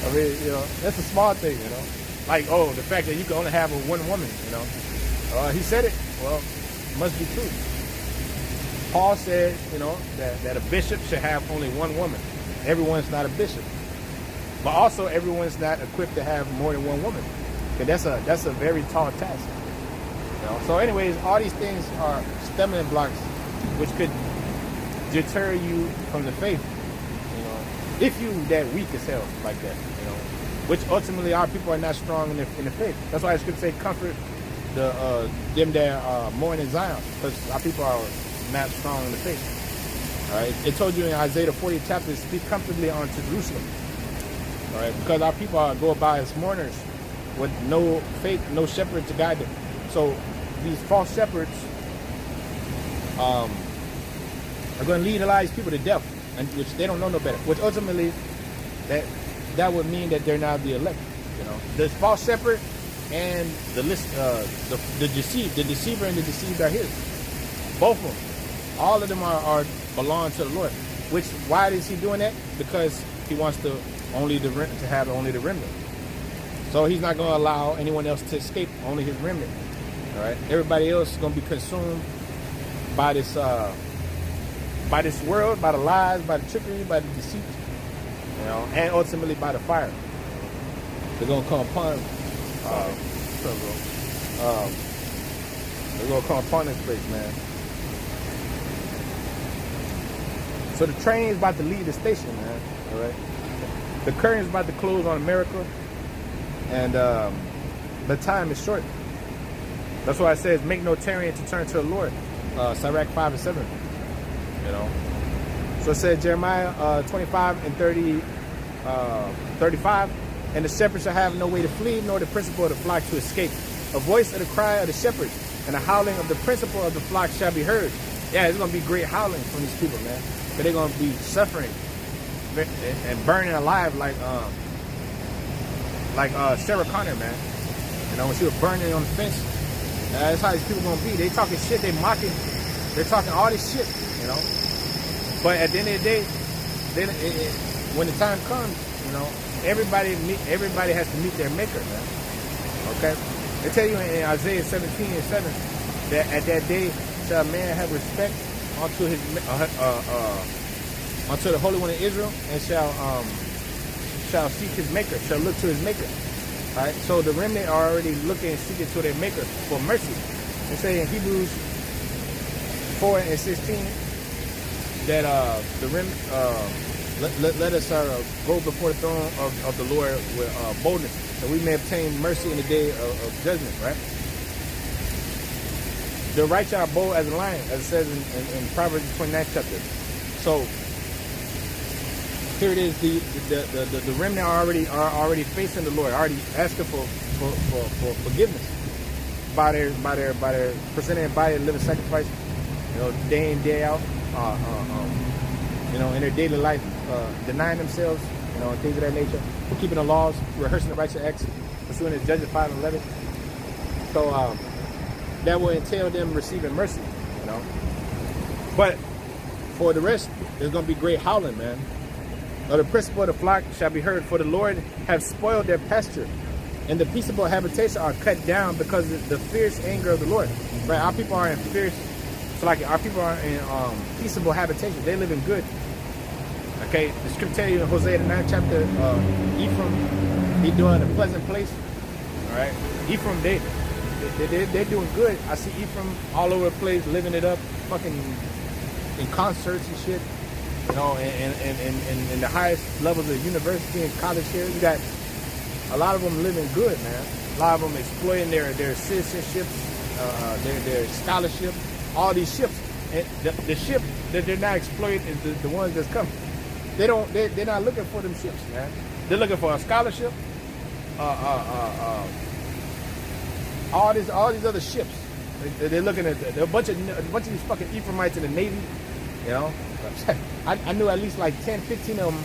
I mean, you know, that's a small thing, you know. Like, oh, the fact that you can only have one woman, you know. He said it. Well, it must be true. Paul said, you know, that a bishop should have only one woman. Everyone's not a bishop. But also, everyone's not equipped to have more than one woman. Because that's a very tall task. You know? So anyways, all these things are stumbling blocks which could deter you from the faith, you know, if you that weak as hell like that, you know, which ultimately our people are not strong in the faith. That's why I should say comfort the them that mourn in Zion, because our people are not strong in the faith. All right, it told you in Isaiah the 40th chapter, speak comfortably unto Jerusalem. All right, because our people go about as mourners with no faith, no shepherd to guide them. So these false shepherds are going to lead a lot of these people to death, and which they don't know no better. Which ultimately, that would mean that they're not the elect. You know, the false shepherd and the deceiver and the deceived are his. Both of them, all of them are belong to the Lord. Which, why is he doing that? Because he wants to have only the remnant. So he's not going to allow anyone else to escape, only his remnant. All right, everybody else is going to be consumed by this world, by the lies, by the trickery, by the deceit, you know, and ultimately by the fire. They're going to come upon. They're going to come upon this place, man. So the train is about to leave the station, man. All right. The curtain is about to close on America, and the time is short. That's why it says, make no tarrying to turn to the Lord. Sirach 5:7. You know. So it said Jeremiah 25 and 35. And the shepherd shall have no way to flee, nor the principal of the flock to escape. A voice of the cry of the shepherd, and the howling of the principal of the flock shall be heard. Yeah, it's going to be great howling from these people, man. Because they're going to be suffering and burning alive like Sarah Connor, man. You know, when she was burning on the fence. That's how these people going to be. They talking shit, they mocking. They're talking all this shit, you know. But at the end of the day, when the time comes, you know, everybody has to meet their maker, man. Okay? They tell you in Isaiah 17:7 that at that day shall a man have respect unto his unto the Holy One of Israel, and shall seek his maker, shall look to his maker. All right? So the remnant are already looking and seeking to their maker for mercy. They say in Hebrews 4:16 that the remnant let us go before the throne of the Lord with boldness, that we may obtain mercy in the day of judgment, right? The righteous are bold as a lion, as it says in Proverbs 29th chapter. So here it is, the remnant are already facing the Lord, already asking for forgiveness by their presenting by a living sacrifice, you know, day in, day out, you know, in their daily life, denying themselves, you know, and things of that nature, for keeping the laws, rehearsing the righteous acts, pursuing the Judgement 5:11. So that will entail them receiving mercy, you know. But for the rest, there's going to be great howling, man. The principal of the flock shall be heard, for the Lord have spoiled their pasture, and the peaceable habitation are cut down because of the fierce anger of the Lord. Right? Our people are in fierce, so like our people are in peaceable habitation. They live in good. Okay, the scripture tell you in Hosea the 9th chapter, Ephraim, he doing a pleasant place. All right, Ephraim, they're doing good. I see Ephraim all over the place, living it up, fucking in concerts and shit. You know, in the highest levels of university and college here, you got a lot of them living good, man. A lot of them exploiting their citizenship, their scholarship, all these ships. And the ship that they're not exploiting is the ones that's coming. They're not looking for them ships, man. They're looking for a scholarship, all these other ships. They're looking at a bunch of these fucking Ephraimites in the Navy, you know. I knew at least like 10, 15 of them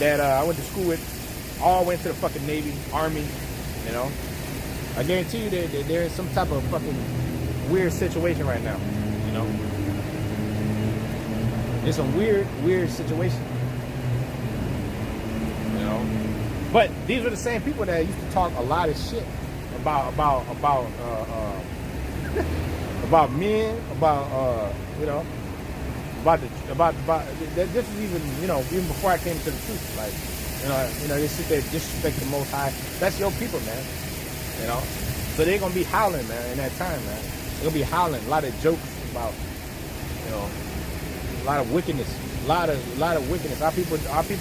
that I went to school with, all went to the fucking Navy, Army, you know. I guarantee you they're in some type of fucking weird situation right now, you know. It's a weird situation, you know. But these were the same people that used to talk a lot of shit about men, you know, about this is even before I came to the truth. Like, you know, they sit there disrespect the Most High. That's your people, man. You know, so they're gonna be howling, man, in that time, man. They're gonna be howling a lot of jokes about, you know, lot of wickedness, a lot of wickedness. Our people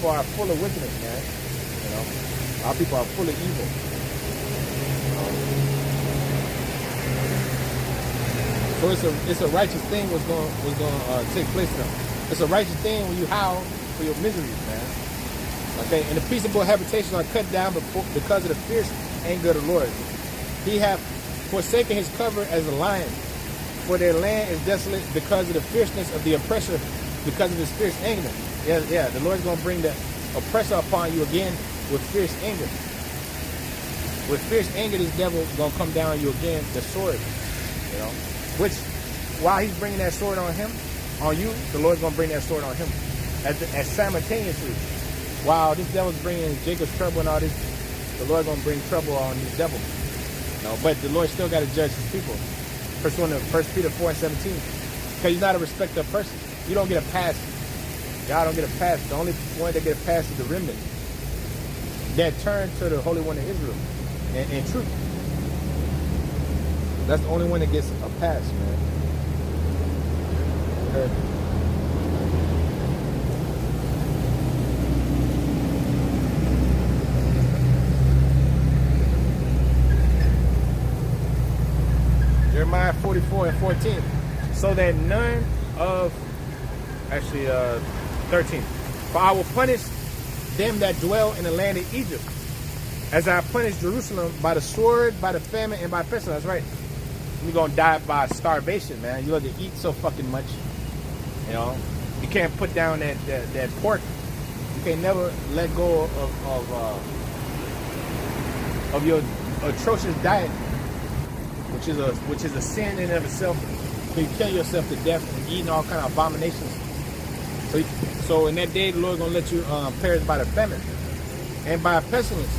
are full of wickedness, man. You know, our people are full of evil. So it's a righteous thing what's going to take place now. It's a righteous thing when you howl for your miseries, man. Okay, and the peaceable habitations are cut down because of the fierce anger of the Lord. He hath forsaken his cover as a lion, for their land is desolate because of the fierceness of the oppressor, because of his fierce anger. Yeah, the Lord's going to bring the oppressor upon you again with fierce anger. With fierce anger, this devil is going to come down on you again, the sword, you know. Which, while he's bringing that sword on him, on you, the Lord's going to bring that sword on him. As simultaneously, while this devil's bringing Jacob's trouble and all this, the Lord's going to bring trouble on this devil. No, but the Lord still got to judge his people. Pursuant to 1 Peter 4:17. Because he's not a respecter of person. You don't get a pass. God don't get a pass. The only one that get a pass is the remnant that turn to the Holy One of Israel in truth. That's the only one that gets a pass, man. Okay. Jeremiah 44:14. So that none of, 13. For I will punish them that dwell in the land of Egypt, as I punished Jerusalem by the sword, by the famine, and by pestilence. That's right. You're going to die by starvation, man. You have to eat so fucking much. You know, you can't put down that pork. You can never let go of your atrocious diet, which is a sin in and of itself. So you kill yourself to death and eating all kind of abominations. So in that day, the Lord gonna let you perish by the famine and by pestilence,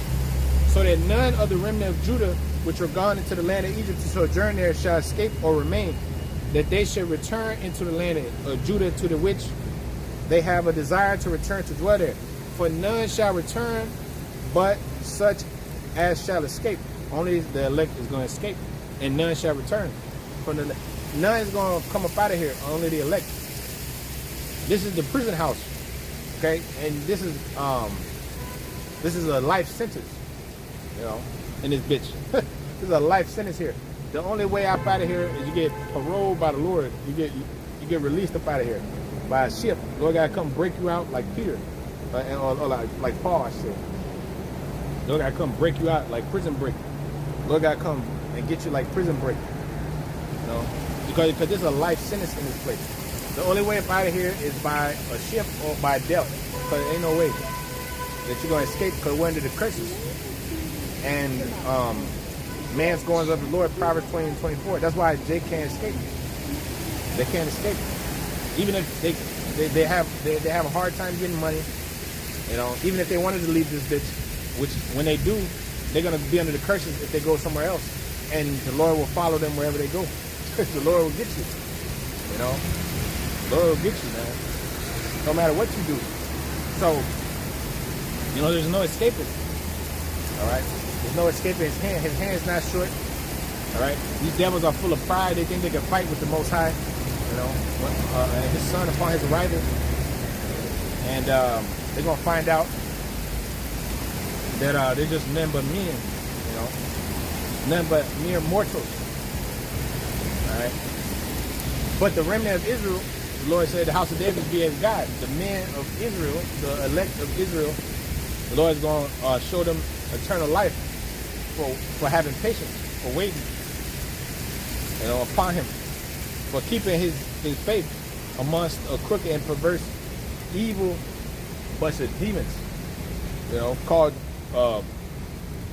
so that none of the remnant of Judah, which are gone into the land of Egypt to sojourn there, shall escape or remain, that they should return into the land of Judah, to the which they have a desire to return to dwell there. For none shall return, but such as shall escape. Only the elect is going to escape, and none shall return. None is going to come up out of here. Only the elect. This is the prison house, okay? And this is a life sentence, you know, in this bitch. This is a life sentence here. The only way up out of here is you get paroled by the Lord. You get released up out of here by a ship. The Lord gotta come break you out like Peter, or like Paul, I said. The Lord gotta come break you out like prison break. The Lord gotta come and get you like prison break. You know, because this is a life sentence in this place. The only way up out of here is by a ship or by death. Because there ain't no way that you're going to escape, because we're under the curses. And man's going up the Lord, Proverbs 20:24. That's why they can't escape. They can't escape. Even if they have a hard time getting money, you know, even if they wanted to leave this bitch, which when they do, they're going to be under the curses if they go somewhere else. And the Lord will follow them wherever they go. The Lord will get you, you know. The Lord will get you, man. No matter what you do. So, you know, there's no escaping. All right? There's no escaping his hand. His hand's not short. All right? These devils are full of pride. They think they can fight with the Most High. You know, and his son upon his arrival. And they're going to find out that they're just none but men. You know? None but mere mortals. All right? But the remnant of Israel, the Lord said, the house of David be as God. The men of Israel, the elect of Israel, the Lord is going to show them eternal life for having patience, for waiting, you know, upon him, for keeping his faith amongst a crooked and perverse, evil bunch of demons, you know, called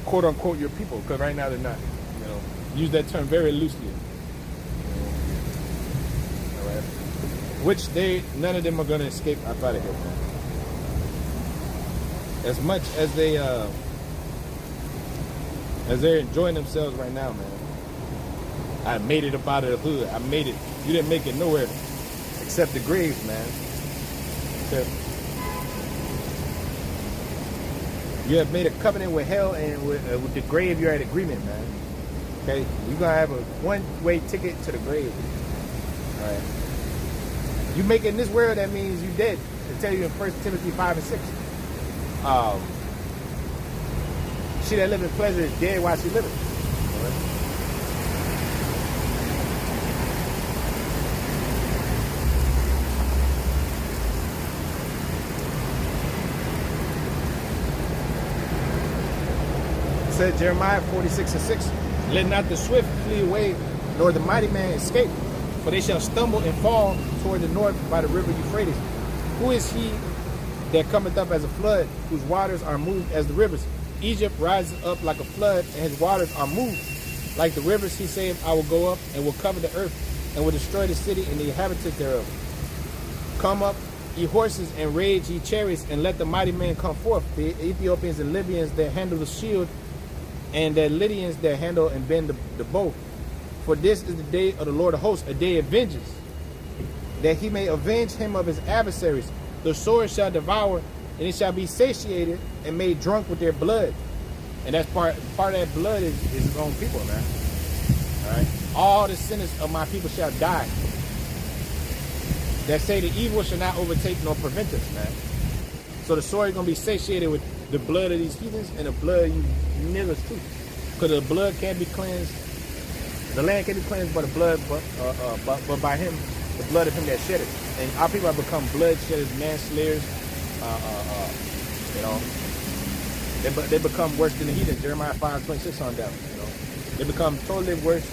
quote unquote your people, because right now they're not, you know, use that term very loosely. Which none of them are going to escape out of here, man. As much as they're enjoying themselves right now, man. I made it up out of the hood. I made it. You didn't make it nowhere except the grave, man. You have made a covenant with hell, and with the grave, you're at agreement, man. Okay, you're gonna have a one-way ticket to the grave. All right. You make it in this world, that means you dead. They tell you in 1 Timothy 5 and 6. She that live in pleasure is dead while she living. Said Jeremiah 46 and 6, let not the swift flee away, nor the mighty man escape, for they shall stumble and fall toward the north by the river Euphrates. Who is he that cometh up as a flood, whose waters are moved as the rivers? Egypt rises up like a flood, and his waters are moved. Like the rivers, he saith, I will go up and will cover the earth, and will destroy the city and the inhabitants thereof. Come up, ye horses, and rage, ye chariots, and let the mighty man come forth. The Ethiopians and Libyans that handle the shield, and the Lydians that handle and bend the bow. For this is the day of the Lord of hosts, a day of vengeance, that he may avenge him of his adversaries. The sword shall devour, and it shall be satiated and made drunk with their blood. And that's part of that blood is his own people, man. All right. All the sinners of my people shall die. That say the evil shall not overtake nor prevent us, man. So the sword is gonna be satiated with the blood of these heathens and the blood of you niggas too. Because the blood can't be cleansed. The land can't be cleansed by the blood, but by him, the blood of him that shed it. And our people have become bloodshedders, manslayers. You know, they become worse than the heathens. Jeremiah 5:26 on down. You know, they become totally worse.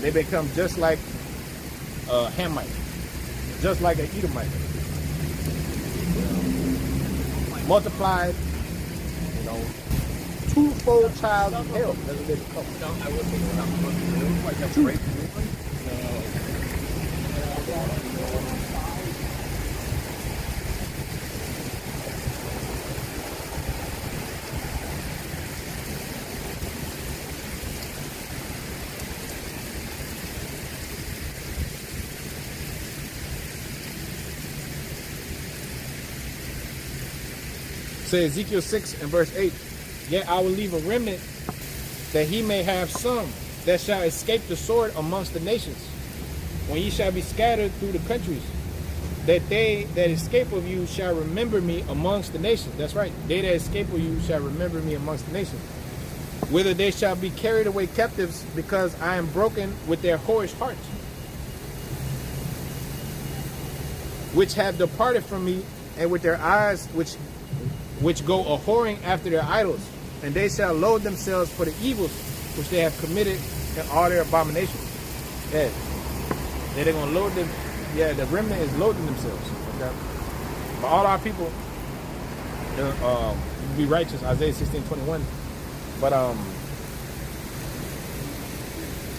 They become just like a Hamite, just like an Edomite. Multiplied, you know, twofold child of hell. That's what they become. I would think something like a break. Say Ezekiel 6 and verse 8, yet I will leave a remnant that he may have some that shall escape the sword amongst the nations, when ye shall be scattered through the countries, that they that escape of you shall remember me amongst the nations. That's right. They that escape of you shall remember me amongst the nations. Whither they shall be carried away captives, because I am broken with their whorish hearts, which have departed from me, and with their eyes which go a whoring after their idols, and they shall load themselves for the evils which they have committed in all their abominations. Yeah, they're gonna load them. Yeah, the remnant is loading themselves. Okay, but all our people, be righteous. Isaiah 16:21. But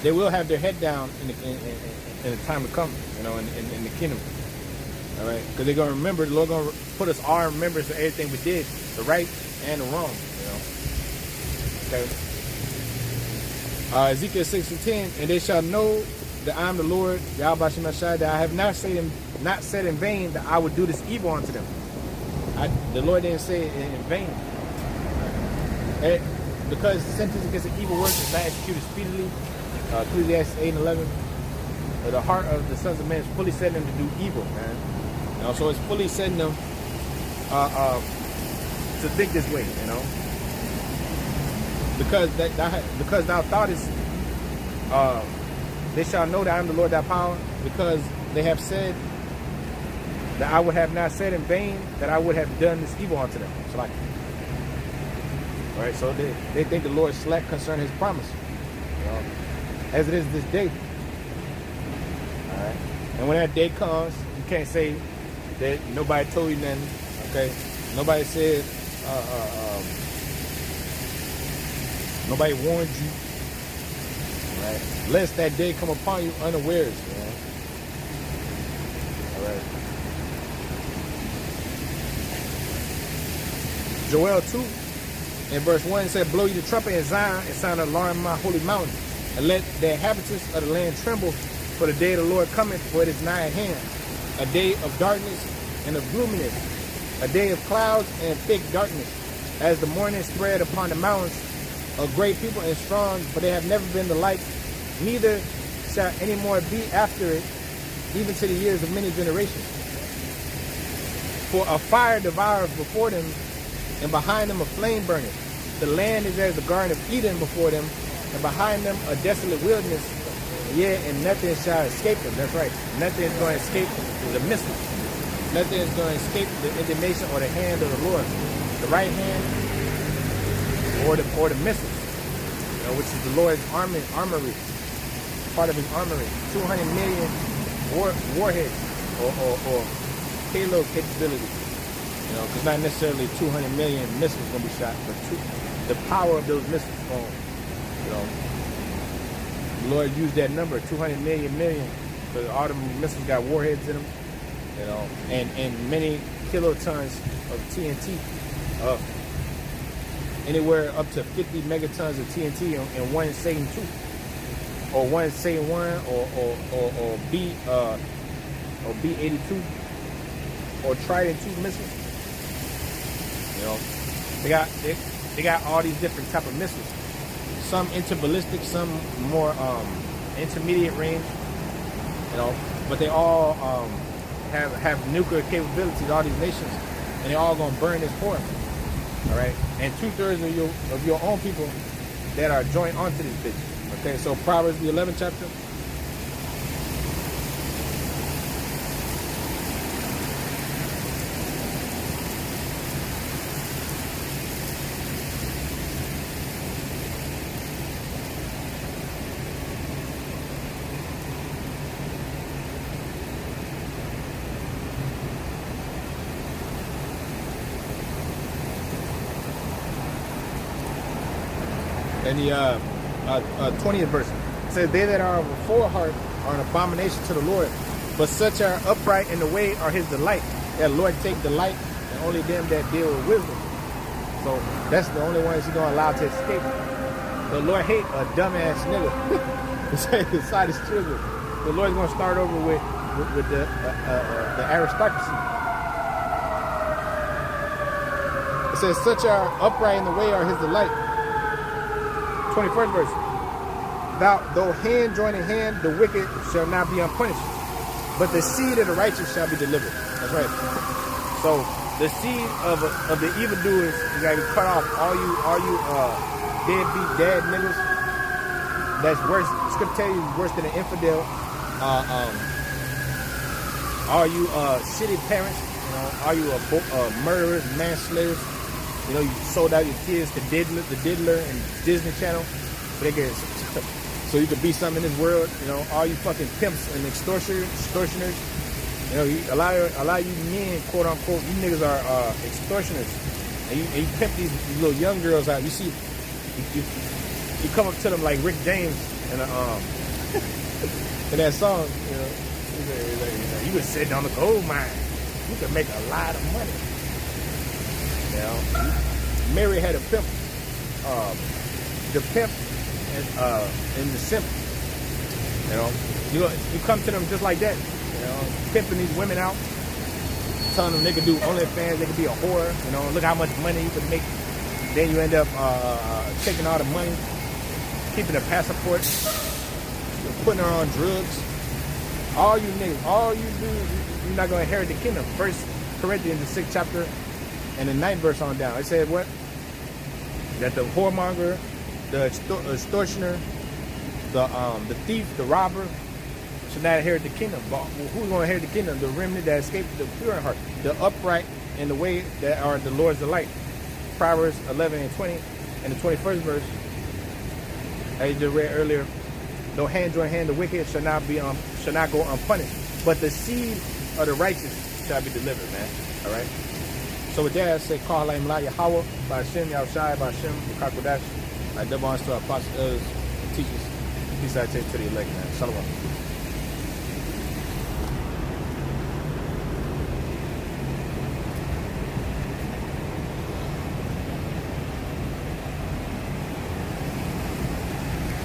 they will have their head down in the time to come. You know, in the kingdom. All right, because they're gonna remember. The Lord gonna put us all in remembrance of everything we did, the right and the wrong. You know. Okay. Ezekiel 6:10, and they shall know that I am the Lord, Yahweh Shem Ashai, that I have not said in vain that I would do this evil unto them. The Lord didn't say it in vain. Right? Because the sentence against an evil work is not executed speedily. Ecclesiastes 8 and 11. The heart of the sons of men is fully setting them to do evil, man. You know, so it's fully setting them to think this way, you know. Because thou thoughtest, they shall know that I am the Lord thy power, because they have said that I would have not said in vain that I would have done this evil unto them. So like, all right, so they think the Lord slack concerning his promise, you know, as it is this day. All right, and when that day comes, you can't say that nobody told you nothing. Okay, nobody said, nobody warned you. Right, lest that day come upon you unawares. You know? All right. Joel 2 in verse 1 said, blow you the trumpet in Zion and sound an alarm in my holy mountain, and let the inhabitants of the land tremble, for the day of the Lord cometh, for it is nigh at hand. A day of darkness and of gloominess, a day of clouds and thick darkness, as the morning spread upon the mountains, a great people and strong, but they have never been the like, neither shall any more be after it, even to the years of many generations. For a fire devours before them, and behind them a flame burneth. The land is as the garden of Eden before them, and behind them a desolate wilderness. Yeah, and nothing shall escape them. That's right. Nothing is going to escape the missile. Nothing is going to escape the indignation or the hand of the Lord. The right hand or the missiles, which is the Lord's armory, part of his armory. 200 million warheads or payload capability. Because not necessarily 200 million missiles going to be shot, but the power of those missiles the Lord used that number, 200 million, because all the missiles got warheads in them, and many kilotons of TNT, anywhere up to 50 megatons of TNT in one Satan 2, or one Satan 1, or B-82, or Trident 2 missiles. They got all these different type of missiles. Some interballistic, some more intermediate range. But they all have nuclear capabilities. All these nations, and they all gonna burn this for them. All right, and 2/3 of your own people that are joined onto this bitch. Okay, so Proverbs the 11th chapter. And the 20th verse, it says, they that are of a full heart are an abomination to the Lord, but such are upright in the way are his delight. That Lord take delight in only them that deal with wisdom. So that's the only ones he's gonna allow to escape. The Lord hate a dumbass nigga. The side is children. The Lord's gonna start over with the aristocracy. It says, such are upright in the way are his delight. 21st verse. Though hand join in hand, the wicked shall not be unpunished, but the seed of the righteous shall be delivered. That's right. So the seed of the evildoers is gotta be cut off. All you deadbeat dad niggas. That's worse. Scripture tell you worse than an infidel. All you shitty parents. All you murderers, manslayers. You sold out your kids to the diddler and Disney Channel, so you could be something in this world. All you fucking pimps and extortioners. A lot of you men, quote unquote, you niggas are extortioners, and you pimp these little young girls out. You see, you come up to them like Rick James in in that song. You was sitting on the gold mine. You could make a lot of money. Mary had a pimp. The pimp and the simp. You come to them just like that. Pimping these women out, telling them they could do OnlyFans, they could be a whore. Look how much money you can make. Then you end up taking all the money, keeping the passport, putting her on drugs. All you niggas, all you do, you're not gonna inherit the kingdom. 1 Corinthians, the 6th chapter. And the 9th verse on down, it said what? That the whoremonger, the extortioner, the thief, the robber, should not inherit the kingdom. But who's going to inherit the kingdom? The remnant that escaped the pure in heart, the upright in the way that are the Lord's delight. Proverbs 11 and 20, and the 21st verse, as you just read earlier, though hand join hand, the wicked shall not go unpunished, but the seed of the righteous shall be delivered, man. All right. So with that, I say, call Laim La Yahweh, by Hashem, Yahushai, by Hashem, Kakodash, I double honors to our apostles, teachers, peace I take to the elect, man. Shalom.